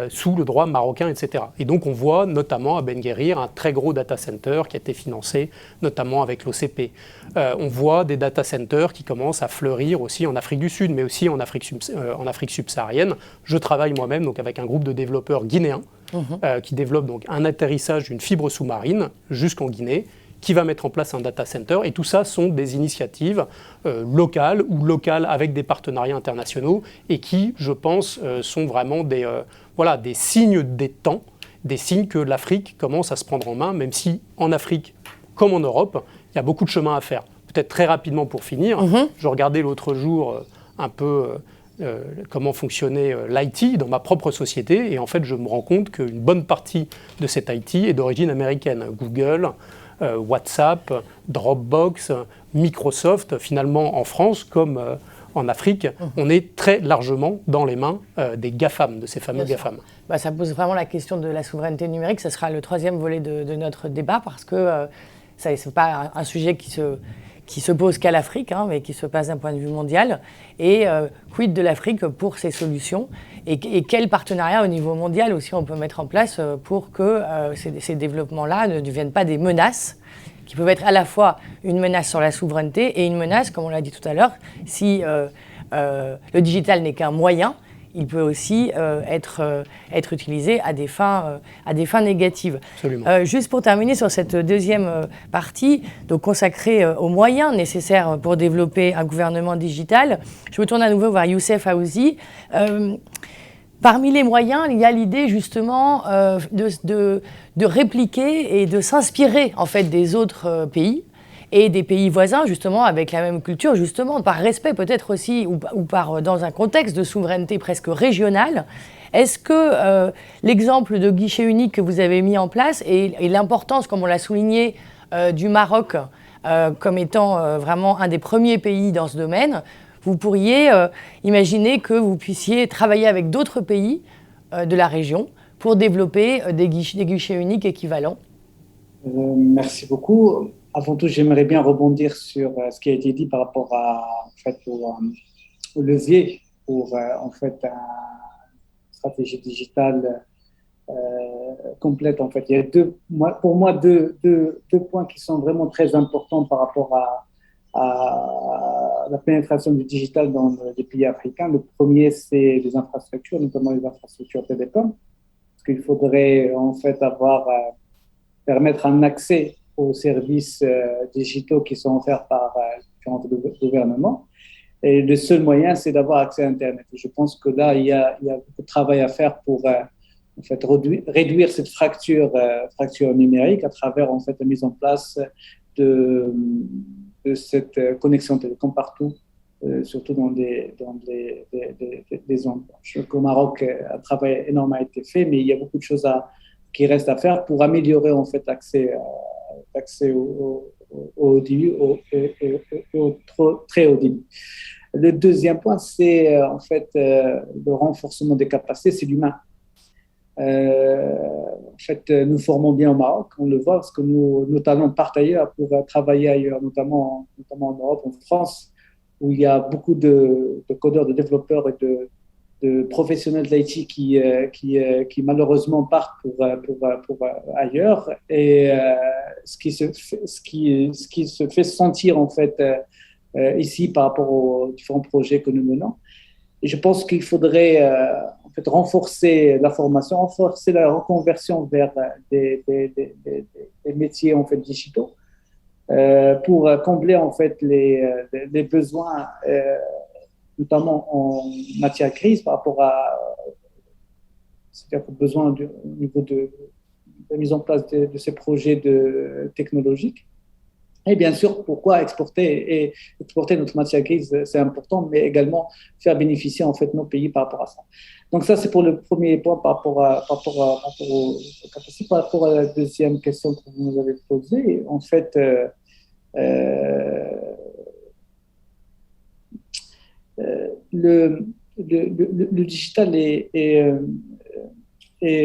Speaker 3: sous le droit marocain, etc. Et donc on voit notamment à Ben Guerir un très gros data center qui a été financé notamment avec l'OCP. On voit des data centers qui commencent à fleurir aussi en Afrique du Sud, mais aussi en Afrique subsaharienne. Je travaille moi-même donc avec un groupe de développeurs guinéens qui développe donc un atterrissage d'une fibre sous-marine jusqu'en Guinée, qui va mettre en place un data center. Et tout ça sont des initiatives locales ou locales avec des partenariats internationaux et qui, je pense, sont vraiment des signes des temps, des signes que l'Afrique commence à se prendre en main, même si en Afrique, comme en Europe, il y a beaucoup de chemin à faire. Peut-être très rapidement pour finir, je regardais l'autre jour un peu comment fonctionnait l'IT dans ma propre société, et en fait je me rends compte qu'une bonne partie de cette IT est d'origine américaine. Google, WhatsApp, Dropbox, Microsoft, finalement en France comme en Afrique, on est très largement dans les mains des GAFAM, de ces fameux GAFAM.
Speaker 1: Ça pose vraiment la question de la souveraineté numérique. Ce sera le troisième volet de notre débat, parce que ce n'est pas un sujet qui se pose qu'à l'Afrique, mais qui se passe d'un point de vue mondial. Et quid de l'Afrique pour ces solutions, et quel partenariat au niveau mondial aussi on peut mettre en place pour que ces développements-là ne deviennent pas des menaces, qui peuvent être à la fois une menace sur la souveraineté et une menace, comme on l'a dit tout à l'heure, si le digital n'est qu'un moyen, il peut aussi être utilisé à des fins négatives.
Speaker 3: Absolument.
Speaker 1: Juste pour terminer sur cette deuxième partie, donc consacrée aux moyens nécessaires pour développer un gouvernement digital, je me tourne à nouveau vers Youssef Aouzi. Parmi les moyens, il y a l'idée justement de répliquer et de s'inspirer en fait des autres pays et des pays voisins, justement, avec la même culture, justement, par respect peut-être aussi, ou dans un contexte de souveraineté presque régionale. Est-ce que l'exemple de guichet unique que vous avez mis en place et l'importance, comme on l'a souligné, du Maroc comme étant vraiment un des premiers pays dans ce domaine, vous pourriez imaginer que vous puissiez travailler avec d'autres pays de la région pour développer des guichets uniques équivalents?
Speaker 4: Merci beaucoup. Avant tout, j'aimerais bien rebondir sur ce qui a été dit par rapport au levier pour une stratégie digitale complète. En fait, il y a pour moi deux points qui sont vraiment très importants par rapport à la pénétration du digital dans les pays africains. Le premier, c'est les infrastructures, notamment les infrastructures télécom, parce qu'il faudrait en fait permettre un accès aux services digitaux qui sont offerts par différents gouvernements. Et le seul moyen, c'est d'avoir accès à Internet. Et je pense que là, il y a beaucoup de travail à faire pour en fait, réduire cette fracture numérique à travers en fait, la mise en place de cette connexion télécom partout, surtout dans des zones. Je sais qu'au Maroc, un travail énorme a été fait, mais il y a beaucoup de choses qui restent à faire pour améliorer en fait, l'accès au débit, au très haut débit. Le deuxième point, c'est en fait le renforcement des capacités, c'est l'humain. En fait, nous formons bien au Maroc, on le voit, parce que nos talents partent ailleurs pour travailler ailleurs, notamment en Europe, en France, où il y a beaucoup de codeurs, de développeurs et de professionnels de l'IT qui malheureusement partent pour ailleurs, et ce qui se fait sentir en fait ici par rapport aux différents projets que nous menons. Et je pense qu'il faudrait en fait renforcer la formation, renforcer la reconversion vers des métiers en fait digitaux pour combler en fait les besoins notamment en matière grise par rapport c'est-à-dire aux besoins au niveau de la mise en place de ces projets technologiques. Et bien sûr, pourquoi exporter notre matière grise, c'est important, mais également faire bénéficier en fait nos pays par rapport à ça. Donc ça, c'est pour le premier point par rapport aux capacités. Par rapport à la deuxième question que vous nous avez posée, en fait, le digital est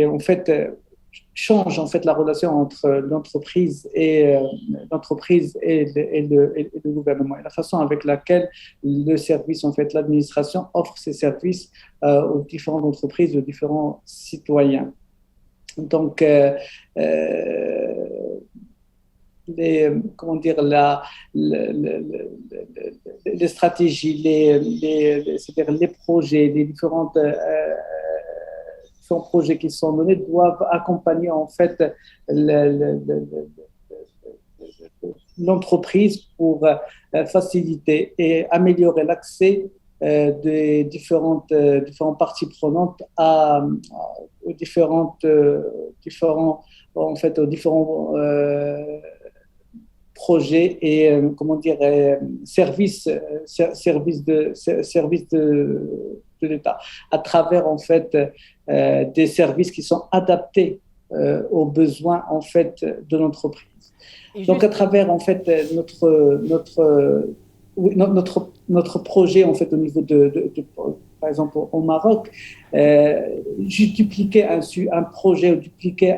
Speaker 4: en fait change en fait la relation entre l'entreprise et le gouvernement, et la façon avec laquelle le service, en fait l'administration offre ses services aux différentes entreprises, aux différents citoyens. Donc les stratégies, c'est-à-dire les projets, les différents projets qui sont donnés doivent accompagner en fait l'entreprise pour faciliter et améliorer l'accès des différentes parties prenantes aux différents projets et services de l'État, à travers en fait des services qui sont adaptés aux besoins en fait de l'entreprise. Donc à travers en fait notre projet en fait au niveau par exemple au Maroc, dupliquer un projet ou dupliquer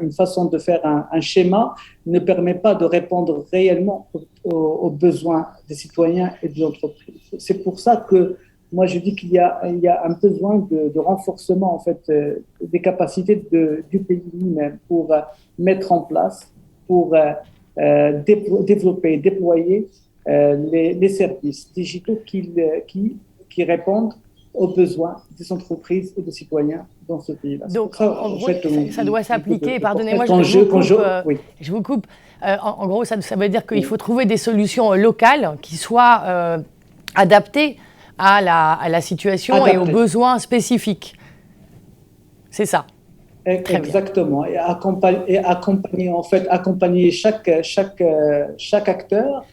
Speaker 4: une façon de faire un schéma ne permet pas de répondre réellement aux besoins des citoyens et de l'entreprise. C'est pour ça que moi je dis qu'il y a un besoin de renforcement en fait des capacités du pays lui-même pour mettre en place, pour développer, déployer les services digitaux qui répondent aux besoins des entreprises et des citoyens dans ce pays-là.
Speaker 1: Donc,
Speaker 4: ça,
Speaker 1: en gros, ça doit s'appliquer, pardonnez-moi, je vous coupe. En gros, ça veut dire qu'il faut trouver des solutions locales qui soient adaptées à la situation et aux besoins spécifiques. C'est ça.
Speaker 4: Exactement. Et accompagner chaque acteur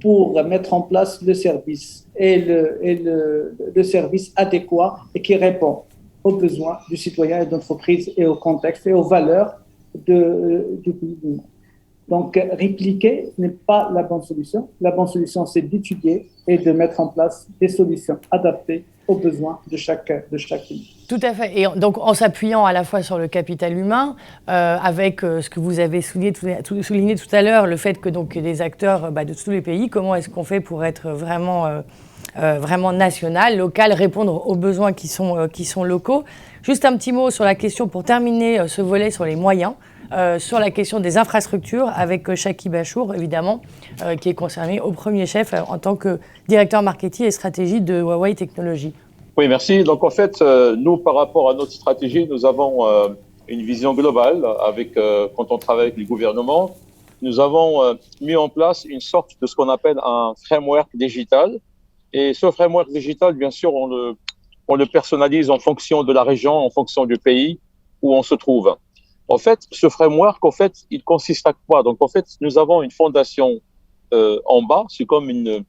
Speaker 4: pour mettre en place le service et le service adéquat et qui répond aux besoins du citoyen et de l'entreprise et au contexte et aux valeurs du pays. Donc, répliquer n'est pas la bonne solution. La bonne solution, c'est d'étudier et de mettre en place des solutions adaptées aux besoins de chaque pays.
Speaker 1: Tout à fait. Et donc, en s'appuyant à la fois sur le capital humain, avec ce que vous avez souligné tout à l'heure, le fait que donc des acteurs de tous les pays, comment est-ce qu'on fait pour être vraiment national, local, répondre aux besoins qui sont locaux. Juste un petit mot sur la question, pour terminer ce volet sur les moyens, sur la question des infrastructures, avec Chaki Bachour, évidemment, qui est concerné au premier chef en tant que directeur marketing et stratégie de Huawei Technologies.
Speaker 5: Oui, merci. Donc, en fait, nous, par rapport à notre stratégie, nous avons une vision globale quand on travaille avec les gouvernements. Nous avons mis en place une sorte de ce qu'on appelle un framework digital. Et ce framework digital, bien sûr, on le personnalise en fonction de la région, en fonction du pays où on se trouve. En fait, ce framework, il consiste à quoi? Donc, en fait, nous avons une fondation en bas, c'est comme une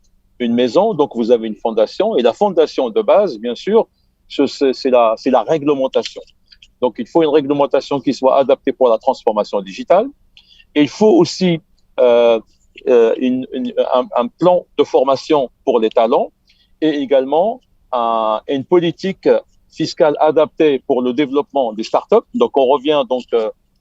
Speaker 5: maison, donc vous avez une fondation, et la fondation de base, bien sûr, c'est la réglementation. Donc, il faut une réglementation qui soit adaptée pour la transformation digitale. Et il faut aussi un plan de formation pour les talents et également une politique fiscale adaptée pour le développement des startups. Donc, on revient donc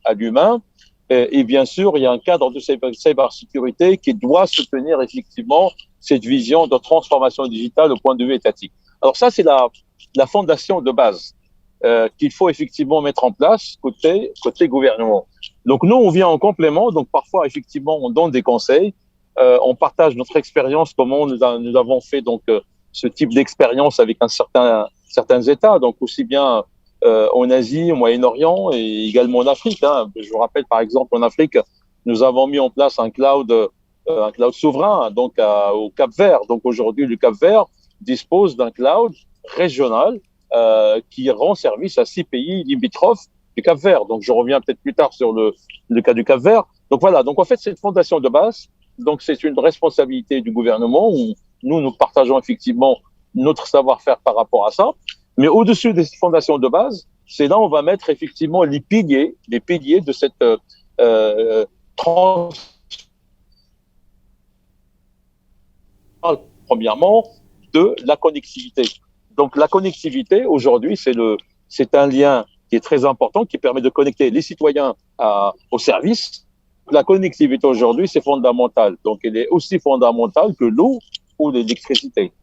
Speaker 5: à l'humain. Et bien sûr, il y a un cadre de cybersécurité qui doit soutenir effectivement cette vision de transformation digitale au point de vue étatique. Alors ça, c'est la fondation de base qu'il faut effectivement mettre en place côté gouvernement. Donc nous, on vient en complément. Donc parfois, effectivement, on donne des conseils. On partage notre expérience, comment nous avons fait donc ce type d'expérience avec certains États, donc aussi bien en Asie, au Moyen-Orient et également en Afrique. Je vous rappelle, par exemple, en Afrique, nous avons mis en place un cloud souverain donc au Cap-Vert. Donc aujourd'hui, le Cap-Vert, dispose d'un cloud régional qui rend service à 6 pays limitrophes du Cap-Vert. Donc, je reviens peut-être plus tard sur le cas du Cap-Vert. Donc, voilà. Donc, en fait, cette fondation de base, donc, c'est une responsabilité du gouvernement où nous partageons effectivement notre savoir-faire par rapport à ça. Mais au-dessus des fondations de base, c'est là où on va mettre effectivement les piliers de cette premièrement, de la connectivité. Donc, la connectivité, aujourd'hui, c'est un lien qui est très important, qui permet de connecter les citoyens aux services. La connectivité, aujourd'hui, c'est fondamental. Donc, elle est aussi fondamentale que l'eau ou l'électricité.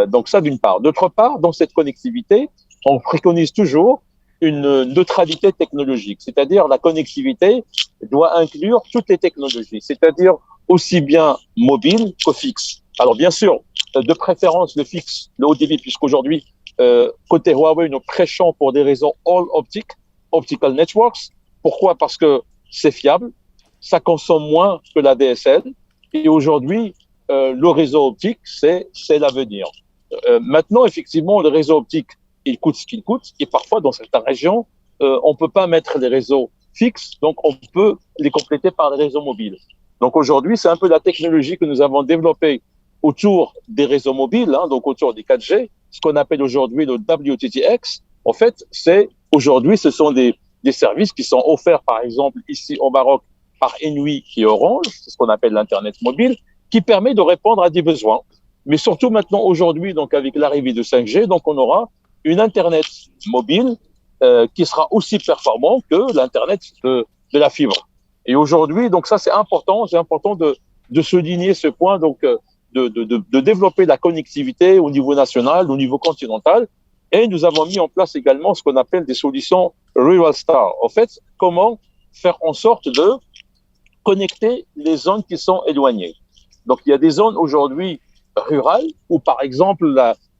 Speaker 5: Donc, ça, d'une part. D'autre part, dans cette connectivité, on préconise toujours une neutralité technologique. C'est-à-dire, la connectivité doit inclure toutes les technologies. C'est-à-dire, aussi bien mobile que fixe. Alors, bien sûr, de préférence le fixe, le haut débit, puisqu'aujourd'hui, côté Huawei, nous prêchons pour des réseaux all optical networks. Pourquoi? Parce que c'est fiable, ça consomme moins que la DSL. Et aujourd'hui, le réseau optique, c'est l'avenir. Maintenant, effectivement, le réseau optique, il coûte ce qu'il coûte. Et parfois, dans certaines régions, on peut pas mettre les réseaux fixes, donc on peut les compléter par les réseaux mobiles. Donc aujourd'hui, c'est un peu la technologie que nous avons développée autour des réseaux mobiles, donc autour des 4G, ce qu'on appelle aujourd'hui le WTTX. En fait, aujourd'hui, ce sont des services qui sont offerts, par exemple, ici au Maroc, par Inouï et Orange, c'est ce qu'on appelle l'Internet mobile, qui permet de répondre à des besoins. Mais surtout maintenant, aujourd'hui, donc avec l'arrivée de 5G, donc on aura une Internet mobile qui sera aussi performant que l'Internet de la fibre. Et aujourd'hui, donc ça, c'est important de souligner ce point, donc de développer la connectivité au niveau national, au niveau continental. Et nous avons mis en place également ce qu'on appelle des solutions Rural Star. En fait, comment faire en sorte de connecter les zones qui sont éloignées. Donc, il y a des zones aujourd'hui rurales où, par exemple,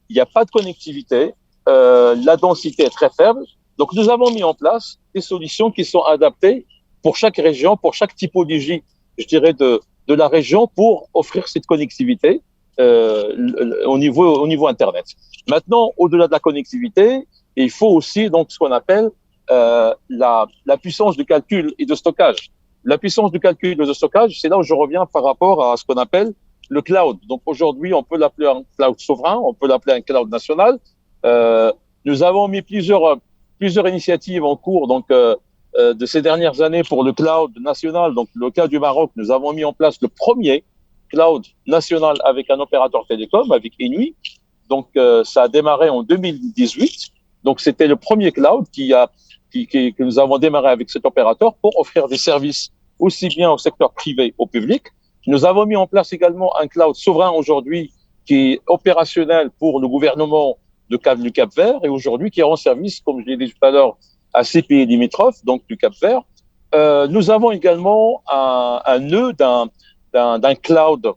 Speaker 5: il n'y a pas de connectivité, la densité est très faible. Donc, nous avons mis en place des solutions qui sont adaptées pour chaque région, pour chaque typologie, je dirais, de la région pour offrir cette connectivité au niveau Internet. Maintenant, au-delà de la connectivité, il faut aussi donc ce qu'on appelle la puissance de calcul et de stockage. La puissance de calcul et de stockage, c'est là où je reviens par rapport à ce qu'on appelle le cloud. Donc aujourd'hui, on peut l'appeler un cloud souverain, on peut l'appeler un cloud national. Nous avons mis plusieurs initiatives en cours donc de ces dernières années pour le cloud national. Donc le cas du Maroc, nous avons mis en place le premier cloud national avec un opérateur télécom, avec Inouï. Donc ça a démarré en 2018. Donc c'était le premier cloud que nous avons démarré avec cet opérateur pour offrir des services aussi bien au secteur privé au public. Nous avons mis en place également un cloud souverain aujourd'hui qui est opérationnel pour le gouvernement du Cap-Vert et aujourd'hui qui rend service, comme je l'ai dit tout à l'heure, à 6 pays limitrophes, donc du Cap-Vert. Nous avons également un nœud d'un cloud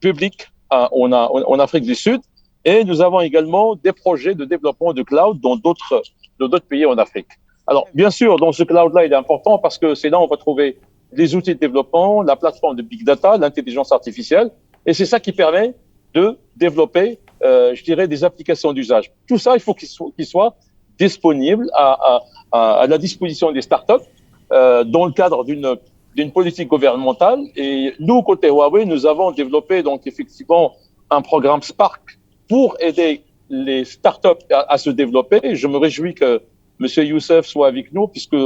Speaker 5: public en Afrique du Sud et nous avons également des projets de développement de cloud dans d'autres pays en Afrique. Alors, bien sûr, dans ce cloud-là, il est important parce que c'est là où on va trouver les outils de développement, la plateforme de big data, l'intelligence artificielle, et c'est ça qui permet de développer, je dirais, des applications d'usage. Tout ça, il faut qu'il soit disponible à la disposition des startups dans le cadre d'une politique gouvernementale. Et nous, côté Huawei, nous avons développé donc effectivement un programme Spark pour aider les startups à se développer. Et je me réjouis que Monsieur Youssef soit avec nous, puisque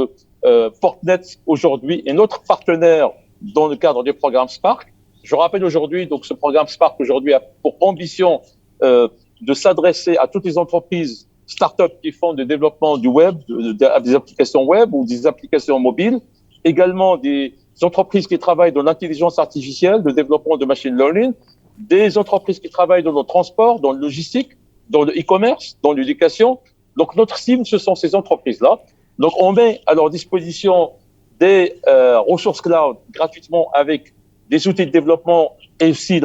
Speaker 5: Portnet aujourd'hui est notre partenaire dans le cadre du programme Spark. Je rappelle aujourd'hui, donc ce programme Spark aujourd'hui a pour ambition de s'adresser à toutes les entreprises startups qui font du développement du web, des applications web ou des applications mobiles, également des entreprises qui travaillent dans l'intelligence artificielle, le développement de machine learning, des entreprises qui travaillent dans le transport, dans le logistique, dans le e-commerce, dans l'éducation. Donc, notre cible, ce sont ces entreprises-là. Donc, on met à leur disposition des ressources cloud gratuitement avec des outils de développement et aussi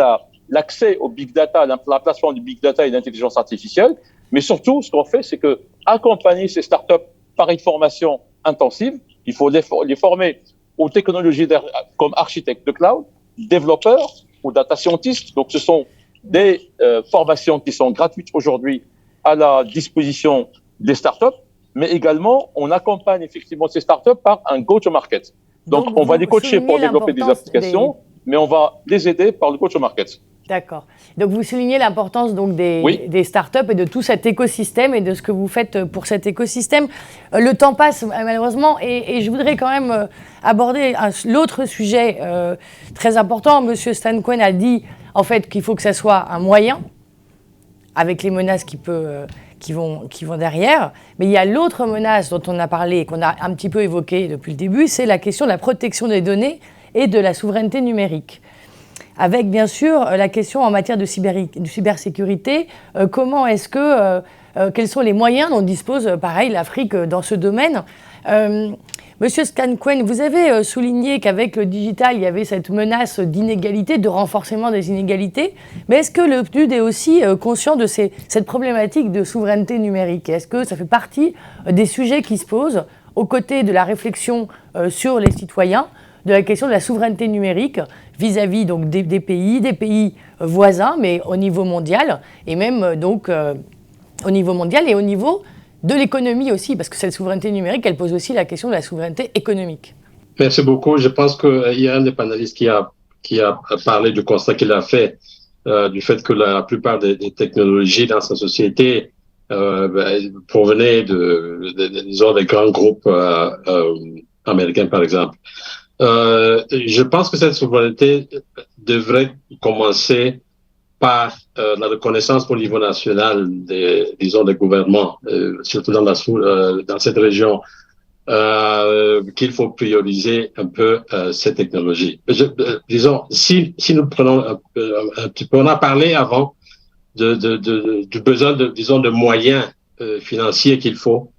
Speaker 5: l'accès au big data, la plateforme du big data et l'intelligence artificielle. Mais surtout, ce qu'on fait, c'est que accompagner ces startups par une formation intensive. Il faut les former aux technologies comme architectes de cloud, développeurs ou data scientists. Donc, ce sont des formations qui sont gratuites aujourd'hui à la disposition des startups, mais également on accompagne effectivement ces startups par un go-to-market. Donc on va les coacher pour développer des applications, mais on va les aider par le go-to-market.
Speaker 1: D'accord. Donc vous soulignez l'importance donc des startups et de tout cet écosystème et de ce que vous faites pour cet écosystème. Le temps passe malheureusement et je voudrais quand même aborder l'autre sujet très important. Monsieur Stan Cohen a dit en fait qu'il faut que ça soit un moyen avec les menaces qui vont derrière. Mais il y a l'autre menace dont on a parlé et qu'on a un petit peu évoquée depuis le début, c'est la question de la protection des données et de la souveraineté numérique. Avec bien sûr la question en matière de cybersécurité, comment est-ce que, quels sont les moyens dont dispose pareil l'Afrique dans ce domaine. Monsieur Stan Cohen, vous avez souligné qu'avec le digital, il y avait cette menace d'inégalité, de renforcement des inégalités, mais est-ce que le PNUD est aussi conscient de cette problématique de souveraineté numérique? Est-ce que ça fait partie des sujets qui se posent aux côtés de la réflexion sur les citoyens, de la question de la souveraineté numérique vis-à-vis donc des pays voisins, mais au niveau mondial, et même donc au niveau mondial et au niveau de l'économie aussi, parce que cette souveraineté numérique, elle pose aussi la question de la souveraineté économique.
Speaker 2: Merci beaucoup. Je pense qu'il y a un des panélistes qui a parlé du constat qu'il a fait, du fait que la plupart des technologies dans sa société provenaient disons, des grands groupes américains, par exemple. Je pense que cette souveraineté devrait commencer par la reconnaissance au niveau national des gouvernements, surtout dans cette région, qu'il faut prioriser un peu ces technologies. Disons, si nous prenons un petit peu, on a parlé avant du besoin de moyens financiers qu'il faut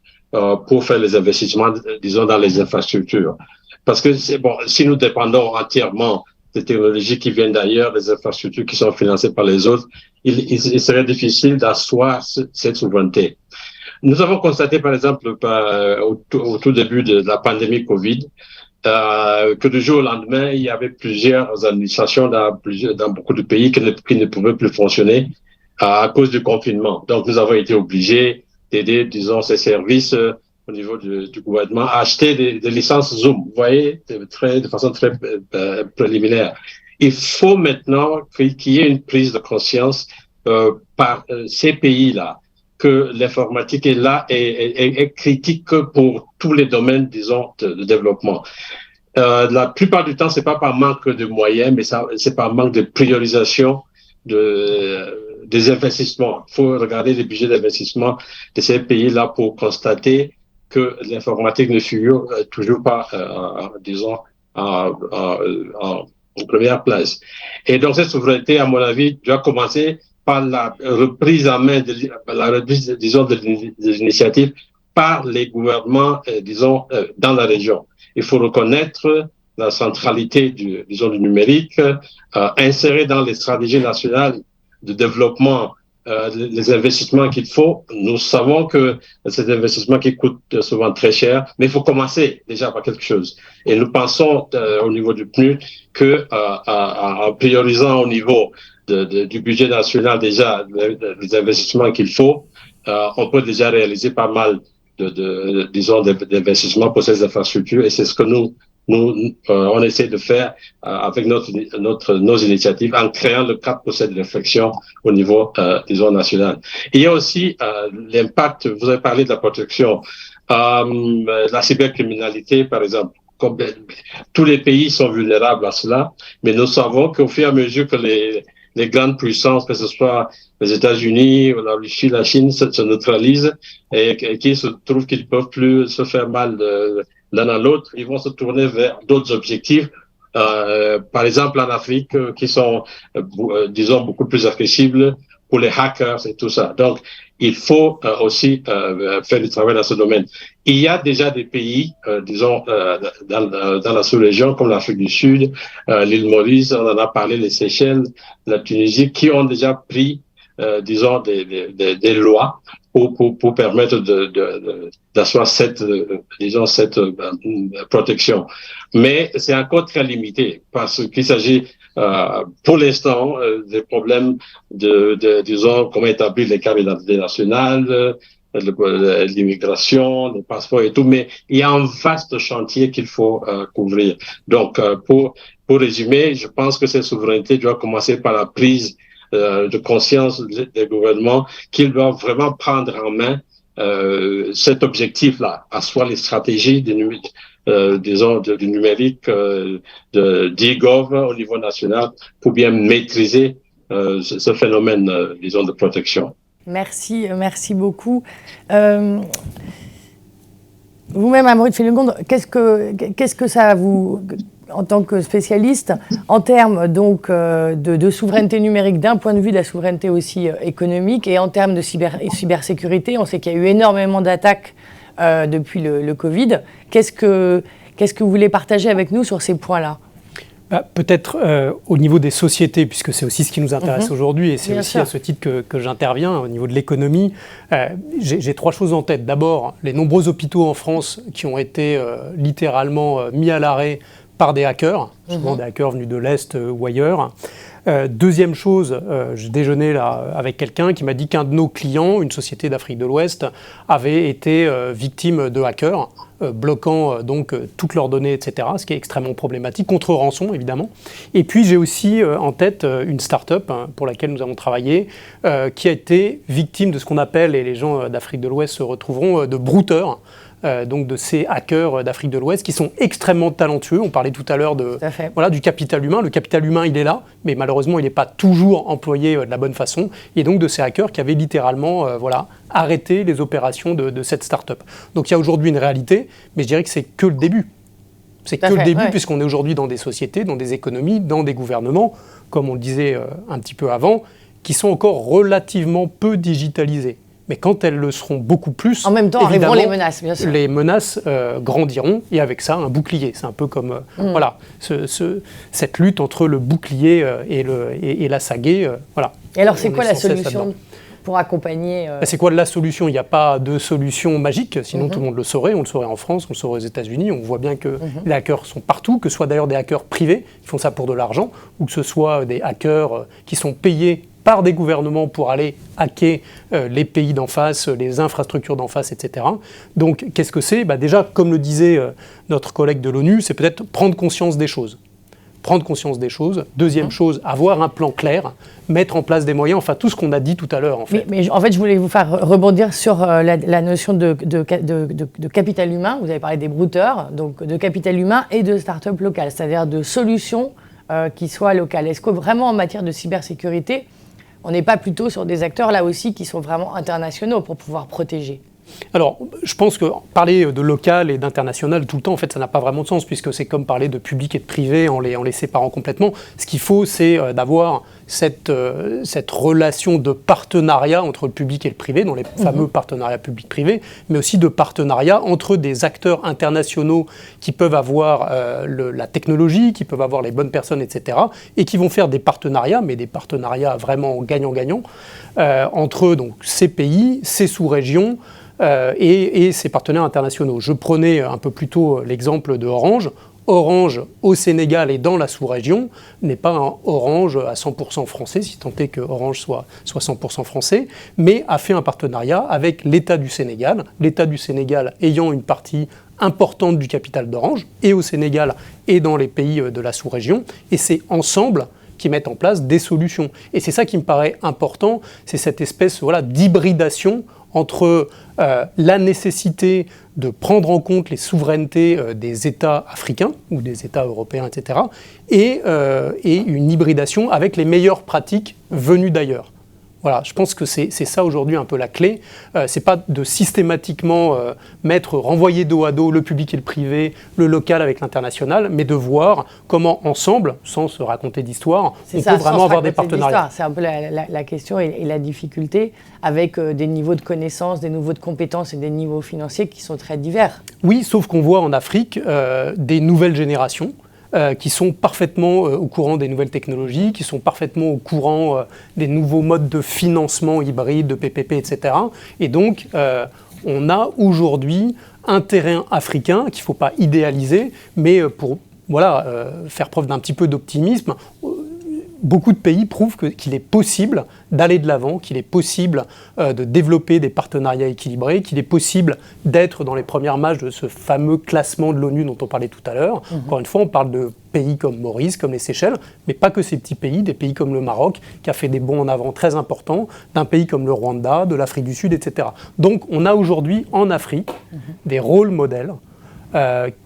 Speaker 2: pour faire les investissements, disons, dans les infrastructures. Parce que si nous dépendons entièrement des technologies qui viennent d'ailleurs, des infrastructures qui sont financées par les autres, il serait difficile d'asseoir cette souveraineté. Nous avons constaté, par exemple, au tout début de la pandémie Covid, que du jour au lendemain, il y avait plusieurs administrations dans beaucoup de pays qui ne pouvaient plus fonctionner à cause du confinement. Donc, nous avons été obligés d'aider, disons, ces services au niveau du gouvernement, à acheter des licences Zoom, vous voyez, de façon très préliminaire. Il faut maintenant qu'il y ait une prise de conscience par ces pays-là, que l'informatique est là et critique pour tous les domaines, disons, de développement. La plupart du temps, c'est pas par manque de moyens, mais c'est par manque de priorisation des investissements. Il faut regarder les budgets d'investissement de ces pays-là pour constater que l'informatique ne figure toujours pas, disons, en première place. Et donc, cette souveraineté, à mon avis, doit commencer par la reprise en main, disons, de l'initiative par les gouvernements, disons, dans la région. Il faut reconnaître la centralité du numérique, insérer dans les stratégies nationales de développement les investissements qu'il faut. Nous savons que c'est des investissements qui coûtent souvent très cher, mais il faut commencer déjà par quelque chose. Et nous pensons au niveau du PNUD que en priorisant au niveau du budget national déjà les investissements qu'il faut, on peut déjà réaliser pas mal disons d'investissements pour ces infrastructures, et c'est ce que on essaie de faire avec nos initiatives en créant le cadre pour cette réflexion au niveau, disons, national. Il y a aussi l'impact, vous avez parlé de la protection, la cybercriminalité, par exemple. Tous les pays sont vulnérables à cela, mais nous savons qu'au fur et à mesure que les grandes puissances, que ce soit les États-Unis, la Russie, la Chine, se neutralisent et qu'ils se trouvent qu'ils ne peuvent plus se faire mal l'un à l'autre, ils vont se tourner vers d'autres objectifs, par exemple en Afrique, qui sont, disons, beaucoup plus accessibles pour les hackers et tout ça. Donc, il faut aussi faire du travail dans ce domaine. Il y a déjà des pays, disons, dans la sous-région, comme l'Afrique du Sud, l'île Maurice, on en a parlé, les Seychelles, la Tunisie, qui ont déjà pris, disons, des lois pour permettre d'asseoir cette protection. Mais c'est encore très limité parce qu'il s'agit pour l'instant, des problèmes disons, comment établir les cartes d'identité nationale, l'immigration, les passeports et tout, mais il y a un vaste chantier qu'il faut couvrir. Donc, pour résumer, je pense que cette souveraineté doit commencer par la prise de conscience des gouvernements qu'ils doivent vraiment prendre en main cet objectif-là, à soit les stratégies du numérique, d'e-gov au niveau national pour bien maîtriser ce phénomène, disons, de protection.
Speaker 1: Merci beaucoup. Vous-même, Amaury de Fénégonde, qu'est-ce que ça vous, en tant que spécialiste, en termes donc de souveraineté numérique, d'un point de vue de la souveraineté aussi économique, et en termes de cybersécurité, on sait qu'il y a eu énormément d'attaques depuis le Covid. Qu'est-ce que vous voulez partager avec nous sur ces points-là ?
Speaker 3: Peut-être au niveau des sociétés, puisque c'est aussi ce qui nous intéresse aujourd'hui, et c'est
Speaker 1: Bien
Speaker 3: aussi
Speaker 1: sûr.
Speaker 3: à ce titre que j'interviens au niveau de l'économie. J'ai trois choses en tête. D'abord, les nombreux hôpitaux en France qui ont été littéralement mis à l'arrêt par des hackers, souvent des hackers venus de l'Est ou ailleurs. Deuxième chose, je déjeunais là avec quelqu'un qui m'a dit qu'un de nos clients, une société d'Afrique de l'Ouest, avait été victime de hackers, bloquant donc toutes leurs données, etc., ce qui est extrêmement problématique, contre rançon évidemment. Et puis j'ai aussi en tête une start-up pour laquelle nous avons travaillé, qui a été victime de ce qu'on appelle, et les gens d'Afrique de l'Ouest se retrouveront, de brouteurs. Donc de ces hackers d'Afrique de l'Ouest qui sont extrêmement talentueux. On parlait tout à l'heure du capital humain. Le capital humain, il est là, mais malheureusement, il n'est pas toujours employé de la bonne façon. Et donc de ces hackers qui avaient littéralement arrêté les opérations de cette start-up. Donc il y a aujourd'hui une réalité, mais je dirais que c'est que le début. C'est que le début, puisqu'on est aujourd'hui dans des sociétés, dans des économies, dans des gouvernements, comme on le disait un petit peu avant, qui sont encore relativement peu digitalisés. Mais quand elles le seront beaucoup plus,
Speaker 1: en même temps arriveront les menaces, bien sûr.
Speaker 3: Les menaces grandiront, et avec ça, un bouclier. C'est un peu comme cette lutte entre le bouclier et la sagaie. Voilà.
Speaker 1: Et alors, c'est quoi la solution pour accompagner
Speaker 3: C'est quoi la solution ? Il n'y a pas de solution magique, sinon tout le monde le saurait. On le saurait en France, on le saurait aux États-Unis. On voit bien que les hackers sont partout, que ce soit d'ailleurs des hackers privés qui font ça pour de l'argent, ou que ce soit des hackers qui sont payés par des gouvernements pour aller hacker les pays d'en face, les infrastructures d'en face, etc. Donc, qu'est-ce que c'est ? Déjà, comme le disait notre collègue de l'ONU, c'est peut-être prendre conscience des choses. Prendre conscience des choses. Deuxième chose, avoir un plan clair, mettre en place des moyens, enfin tout ce qu'on a dit tout à l'heure en fait.
Speaker 1: Mais en fait, je voulais vous faire rebondir sur la notion de capital humain. Vous avez parlé des brouteurs, donc de capital humain et de start-up locales, c'est-à-dire de solutions qui soient locales. Est-ce que vraiment en matière de cybersécurité, on n'est pas plutôt sur des acteurs là aussi qui sont vraiment internationaux pour pouvoir protéger ?
Speaker 3: Alors, je pense que parler de local et d'international tout le temps, en fait, ça n'a pas vraiment de sens, puisque c'est comme parler de public et de privé en les séparant complètement. Ce qu'il faut, c'est d'avoir cette relation de partenariat entre le public et le privé, dans les fameux partenariats public-privé, mais aussi de partenariat entre des acteurs internationaux qui peuvent avoir la technologie, qui peuvent avoir les bonnes personnes, etc., et qui vont faire des partenariats, mais des partenariats vraiment gagnant-gagnant, entre donc, ces pays, ces sous-régions, et ses partenaires internationaux. Je prenais un peu plus tôt l'exemple de Orange. Orange, au Sénégal et dans la sous-région, n'est pas un Orange à 100% français, si tant est que Orange soit 100% français, mais a fait un partenariat avec l'État du Sénégal ayant une partie importante du capital d'Orange, et au Sénégal et dans les pays de la sous-région, et c'est ensemble qui mettent en place des solutions. Et c'est ça qui me paraît important, c'est cette espèce d'hybridation entre la nécessité de prendre en compte les souverainetés des États africains ou des États européens, etc., et une hybridation avec les meilleures pratiques venues d'ailleurs. Voilà, je pense que c'est ça aujourd'hui un peu la clé. C'est pas de systématiquement renvoyer dos à dos le public et le privé, le local avec l'international, mais de voir comment ensemble, sans se raconter d'histoire, on peut vraiment avoir des partenariats.
Speaker 1: C'est un peu la question et la difficulté avec des niveaux de connaissances, des niveaux de compétences et des niveaux financiers qui sont très divers.
Speaker 3: Oui, sauf qu'on voit en Afrique des nouvelles générations qui sont parfaitement au courant des nouvelles technologies, qui sont parfaitement au courant des nouveaux modes de financement hybride, de PPP, etc. Et donc, on a aujourd'hui un terrain africain qu'il ne faut pas idéaliser, mais pour faire preuve d'un petit peu d'optimisme, beaucoup de pays prouvent qu'il est possible d'aller de l'avant, qu'il est possible de développer des partenariats équilibrés, qu'il est possible d'être dans les premières marches de ce fameux classement de l'ONU dont on parlait tout à l'heure. Encore une fois, on parle de pays comme Maurice, comme les Seychelles, mais pas que ces petits pays, des pays comme le Maroc, qui a fait des bonds en avant très importants, d'un pays comme le Rwanda, de l'Afrique du Sud, etc. Donc on a aujourd'hui en Afrique des rôles modèles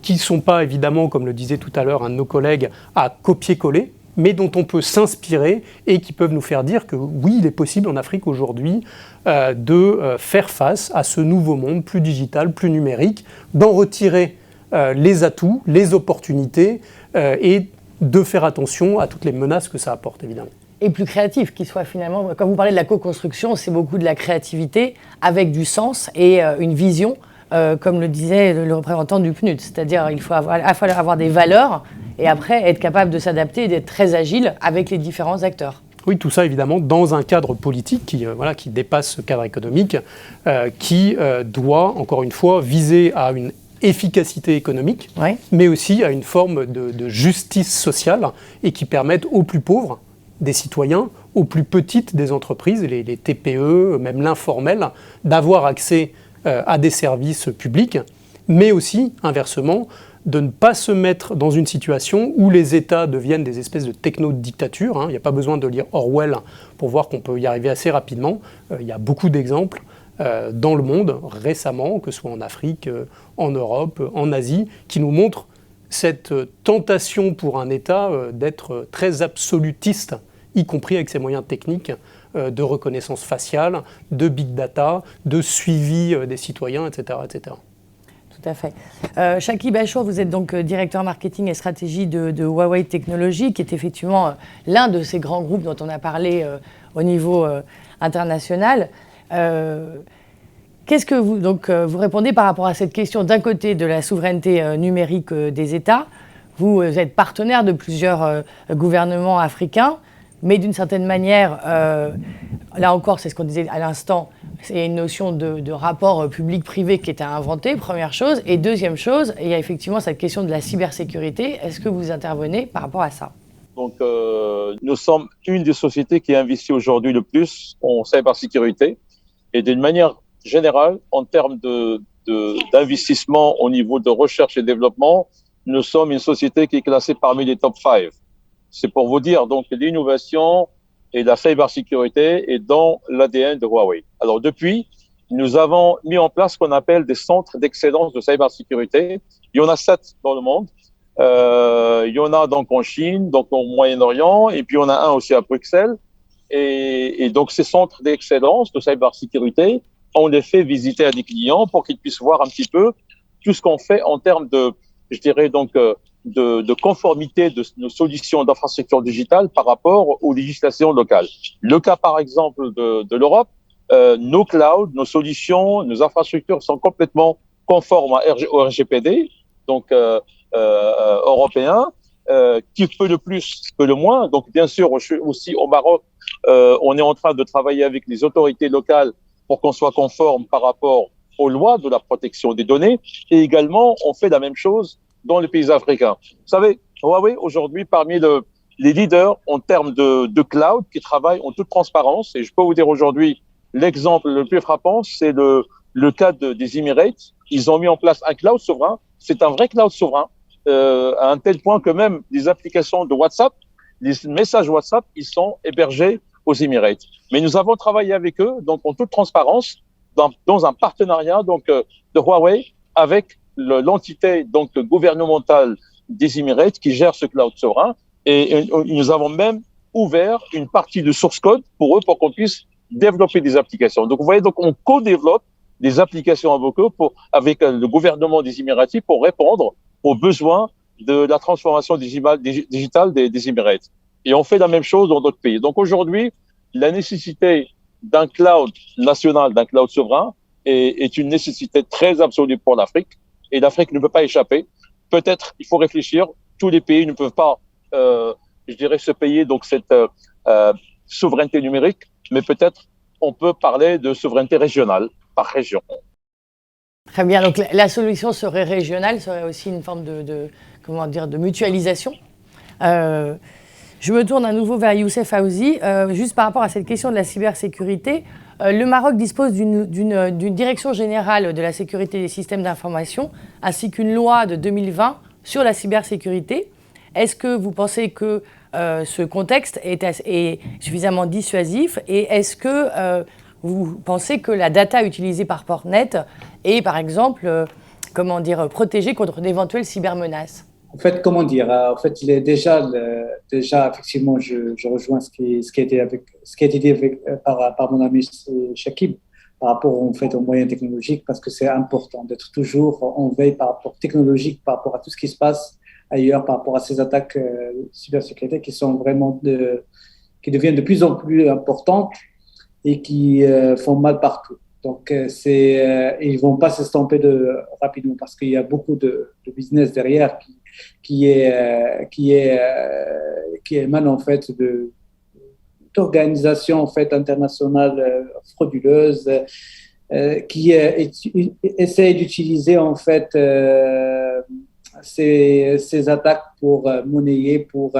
Speaker 3: qui ne sont pas évidemment, comme le disait tout à l'heure un de nos collègues, à copier-coller, mais dont on peut s'inspirer et qui peuvent nous faire dire que oui, il est possible en Afrique aujourd'hui de faire face à ce nouveau monde plus digital, plus numérique, d'en retirer les atouts, les opportunités et de faire attention à toutes les menaces que ça apporte, évidemment.
Speaker 1: Et plus créatif, qu'il soit finalement, quand vous parlez de la co-construction, c'est beaucoup de la créativité avec du sens et une vision, comme le disait le représentant du PNUD. C'est-à-dire il faut avoir des valeurs et après être capable de s'adapter et d'être très agile avec les différents acteurs.
Speaker 3: Oui, tout ça évidemment dans un cadre politique qui dépasse ce cadre économique, qui doit, encore une fois, viser à une efficacité économique, mais aussi à une forme de justice sociale et qui permette aux plus pauvres des citoyens, aux plus petites des entreprises, les TPE, même l'informel, d'avoir accès à des services publics, mais aussi, inversement, de ne pas se mettre dans une situation où les États deviennent des espèces de techno-dictatures. Il n'y a pas besoin de lire Orwell pour voir qu'on peut y arriver assez rapidement. Il y a beaucoup d'exemples dans le monde récemment, que ce soit en Afrique, en Europe, en Asie, qui nous montrent cette tentation pour un État d'être très absolutiste, y compris avec ses moyens techniques de reconnaissance faciale, de big data, de suivi des citoyens, etc., etc.
Speaker 1: Tout à fait. Chakib Achour, vous êtes donc directeur marketing et stratégie de Huawei Technologies, qui est effectivement l'un de ces grands groupes dont on a parlé au niveau international. Qu'est-ce que vous répondez par rapport à cette question d'un côté de la souveraineté numérique des États? Vous êtes partenaire de plusieurs gouvernements africains, mais d'une certaine manière, là encore, c'est ce qu'on disait à l'instant, c'est une notion de rapport public-privé qui est à inventer, première chose. Et deuxième chose, il y a effectivement cette question de la cybersécurité. Est-ce que vous intervenez par rapport à ça?
Speaker 5: Donc, nous sommes une des sociétés qui investit aujourd'hui le plus en cybersécurité. Et d'une manière générale, en termes d'investissement au niveau de recherche et développement, nous sommes une société qui est classée parmi les top 5. C'est pour vous dire, donc, l'innovation et la cybersécurité est dans l'ADN de Huawei. Alors, depuis, nous avons mis en place ce qu'on appelle des centres d'excellence de cybersécurité. Il y en a 7 dans le monde. Il y en a donc en Chine, donc au Moyen-Orient, et puis il y en a un aussi à Bruxelles. Et donc, ces centres d'excellence de cybersécurité, on les fait visiter à des clients pour qu'ils puissent voir un petit peu tout ce qu'on fait en termes de, je dirais donc, de conformité de nos solutions d'infrastructure digitale par rapport aux législations locales. Le cas, par exemple, de l'Europe, nos clouds, nos solutions, nos infrastructures sont complètement conformes au RGPD, donc européen, qui peut le plus, peut le moins. Donc, bien sûr, aussi au Maroc, on est en train de travailler avec les autorités locales pour qu'on soit conforme par rapport aux lois de la protection des données. Et également, on fait la même chose dans les pays africains. Vous savez, Huawei, aujourd'hui, parmi les leaders en termes de cloud qui travaillent en toute transparence, et je peux vous dire aujourd'hui, l'exemple le plus frappant, c'est le cas des Emirates. Ils ont mis en place un cloud souverain. C'est un vrai cloud souverain, à un tel point que même les applications de WhatsApp, les messages WhatsApp, ils sont hébergés aux Emirates. Mais nous avons travaillé avec eux, donc en toute transparence, dans un partenariat donc de Huawei avec l'entité donc gouvernementale des Emirates qui gère ce cloud souverain, et nous avons même ouvert une partie de source code pour eux, pour qu'on puisse développer des applications. Donc vous voyez, donc on co-développe des applications avec le gouvernement des Émiratis pour répondre aux besoins de la transformation digitale des Emirates. Et on fait la même chose dans d'autres pays. Donc aujourd'hui, la nécessité d'un cloud national, d'un cloud souverain est une nécessité très absolue pour l'Afrique. Et l'Afrique ne peut pas échapper. Peut-être, il faut réfléchir. Tous les pays ne peuvent pas, je dirais, se payer donc cette souveraineté numérique, mais peut-être on peut parler de souveraineté régionale par région.
Speaker 1: Très bien. Donc la solution serait régionale, serait aussi une forme de mutualisation. Je me tourne à nouveau vers Youssef Aouzi, juste par rapport à cette question de la cybersécurité. Le Maroc dispose d'une direction générale de la sécurité des systèmes d'information, ainsi qu'une loi de 2020 sur la cybersécurité. Est-ce que vous pensez que ce contexte est suffisamment dissuasif et est-ce que vous pensez que la data utilisée par Portnet est, par exemple, protégée contre d'éventuelles cybermenaces?
Speaker 4: En fait, comment dire, en fait, il est déjà effectivement, je rejoins ce qui a été dit par mon ami Shakib par rapport en fait aux moyens technologiques, parce que c'est important d'être toujours en veille par rapport technologique, par rapport à tout ce qui se passe ailleurs, par rapport à ces attaques cybersécurité qui sont vraiment qui deviennent de plus en plus importantes et qui font mal partout. Donc, ils vont pas s'estomper rapidement parce qu'il y a beaucoup de business derrière qui émane en fait d'organisations en fait internationales frauduleuses qui essayent d'utiliser en fait ces attaques pour monnayer, pour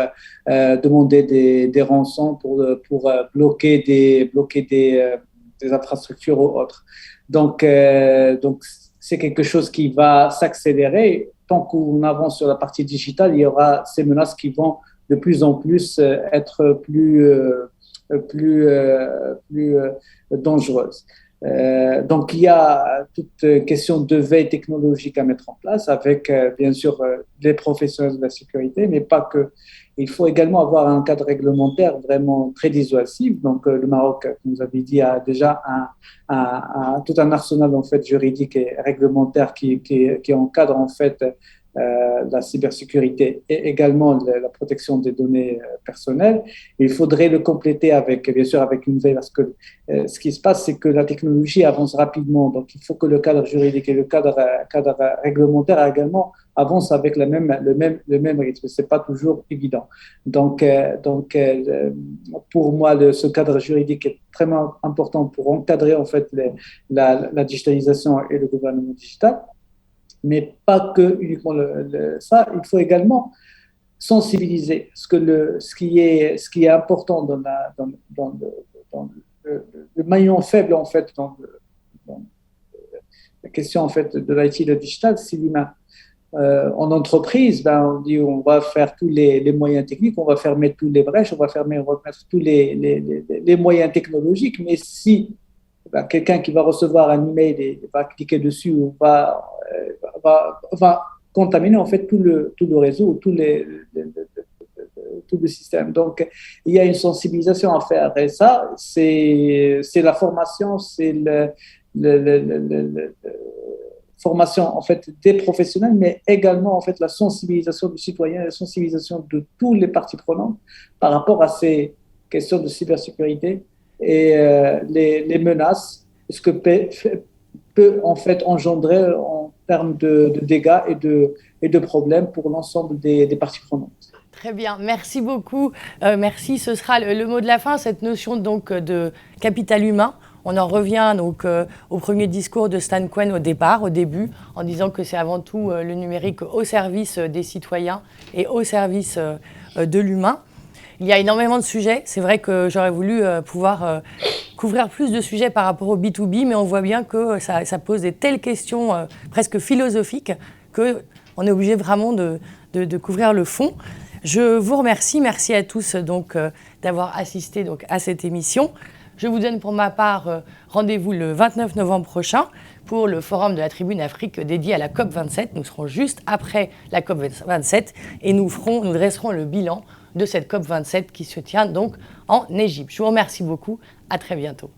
Speaker 4: demander des rançons, pour bloquer des infrastructures ou autres. Donc c'est quelque chose qui va s'accélérer. Tant qu'on avance sur la partie digitale, il y aura ces menaces qui vont de plus en plus être plus dangereuses. Donc, il y a toute question de veille technologique à mettre en place avec, bien sûr, les professionnels de la sécurité, mais pas que. Il faut également avoir un cadre réglementaire vraiment très dissuasif. Donc, le Maroc, comme vous avez dit, a déjà tout un arsenal en fait juridique et réglementaire qui encadre en fait la cybersécurité et également la protection des données personnelles. Il faudrait le compléter bien sûr, avec une veille, parce que ce qui se passe, c'est que la technologie avance rapidement. Donc, il faut que le cadre juridique et le cadre réglementaire également avancent avec le même rythme. C'est pas toujours évident. Donc, pour moi, ce cadre juridique est très important pour encadrer en fait la digitalisation et le gouvernement digital. Mais pas que uniquement ça, il faut également sensibiliser. Ce qui est important dans le maillon faible en fait dans la question en fait de l'IT, le digital, c'est l'humain. En entreprise, on dit on va faire tous les moyens techniques, on va fermer toutes les brèches, on va mettre tous les moyens technologiques, mais si quelqu'un qui va recevoir un email et va cliquer dessus ou va contaminer en fait tout le réseau, tout le système. Donc, il y a une sensibilisation à faire. Et ça, c'est la formation, c'est formation en fait des professionnels, mais également en fait la sensibilisation du citoyen, la sensibilisation de tous les parties prenantes par rapport à ces questions de cybersécurité et les menaces, ce que peut en fait engendrer en termes de dégâts et de problèmes pour l'ensemble des parties prenantes.
Speaker 1: Très bien, merci beaucoup. Merci, ce sera le mot de la fin, cette notion donc de capital humain. On en revient donc au premier discours de Stan Cohen au début, en disant que c'est avant tout le numérique au service des citoyens et au service de l'humain. Il y a énormément de sujets. C'est vrai que j'aurais voulu pouvoir couvrir plus de sujets par rapport au B2B, mais on voit bien que ça pose des telles questions presque philosophiques qu'on est obligé vraiment de couvrir le fond. Je vous remercie. Merci à tous donc, d'avoir assisté donc, à cette émission. Je vous donne pour ma part rendez-vous le 29 novembre prochain pour le forum de la Tribune Afrique dédié à la COP27. Nous serons juste après la COP27 et nous dresserons le bilan de cette COP27 qui se tient donc en Égypte. Je vous remercie beaucoup. À très bientôt.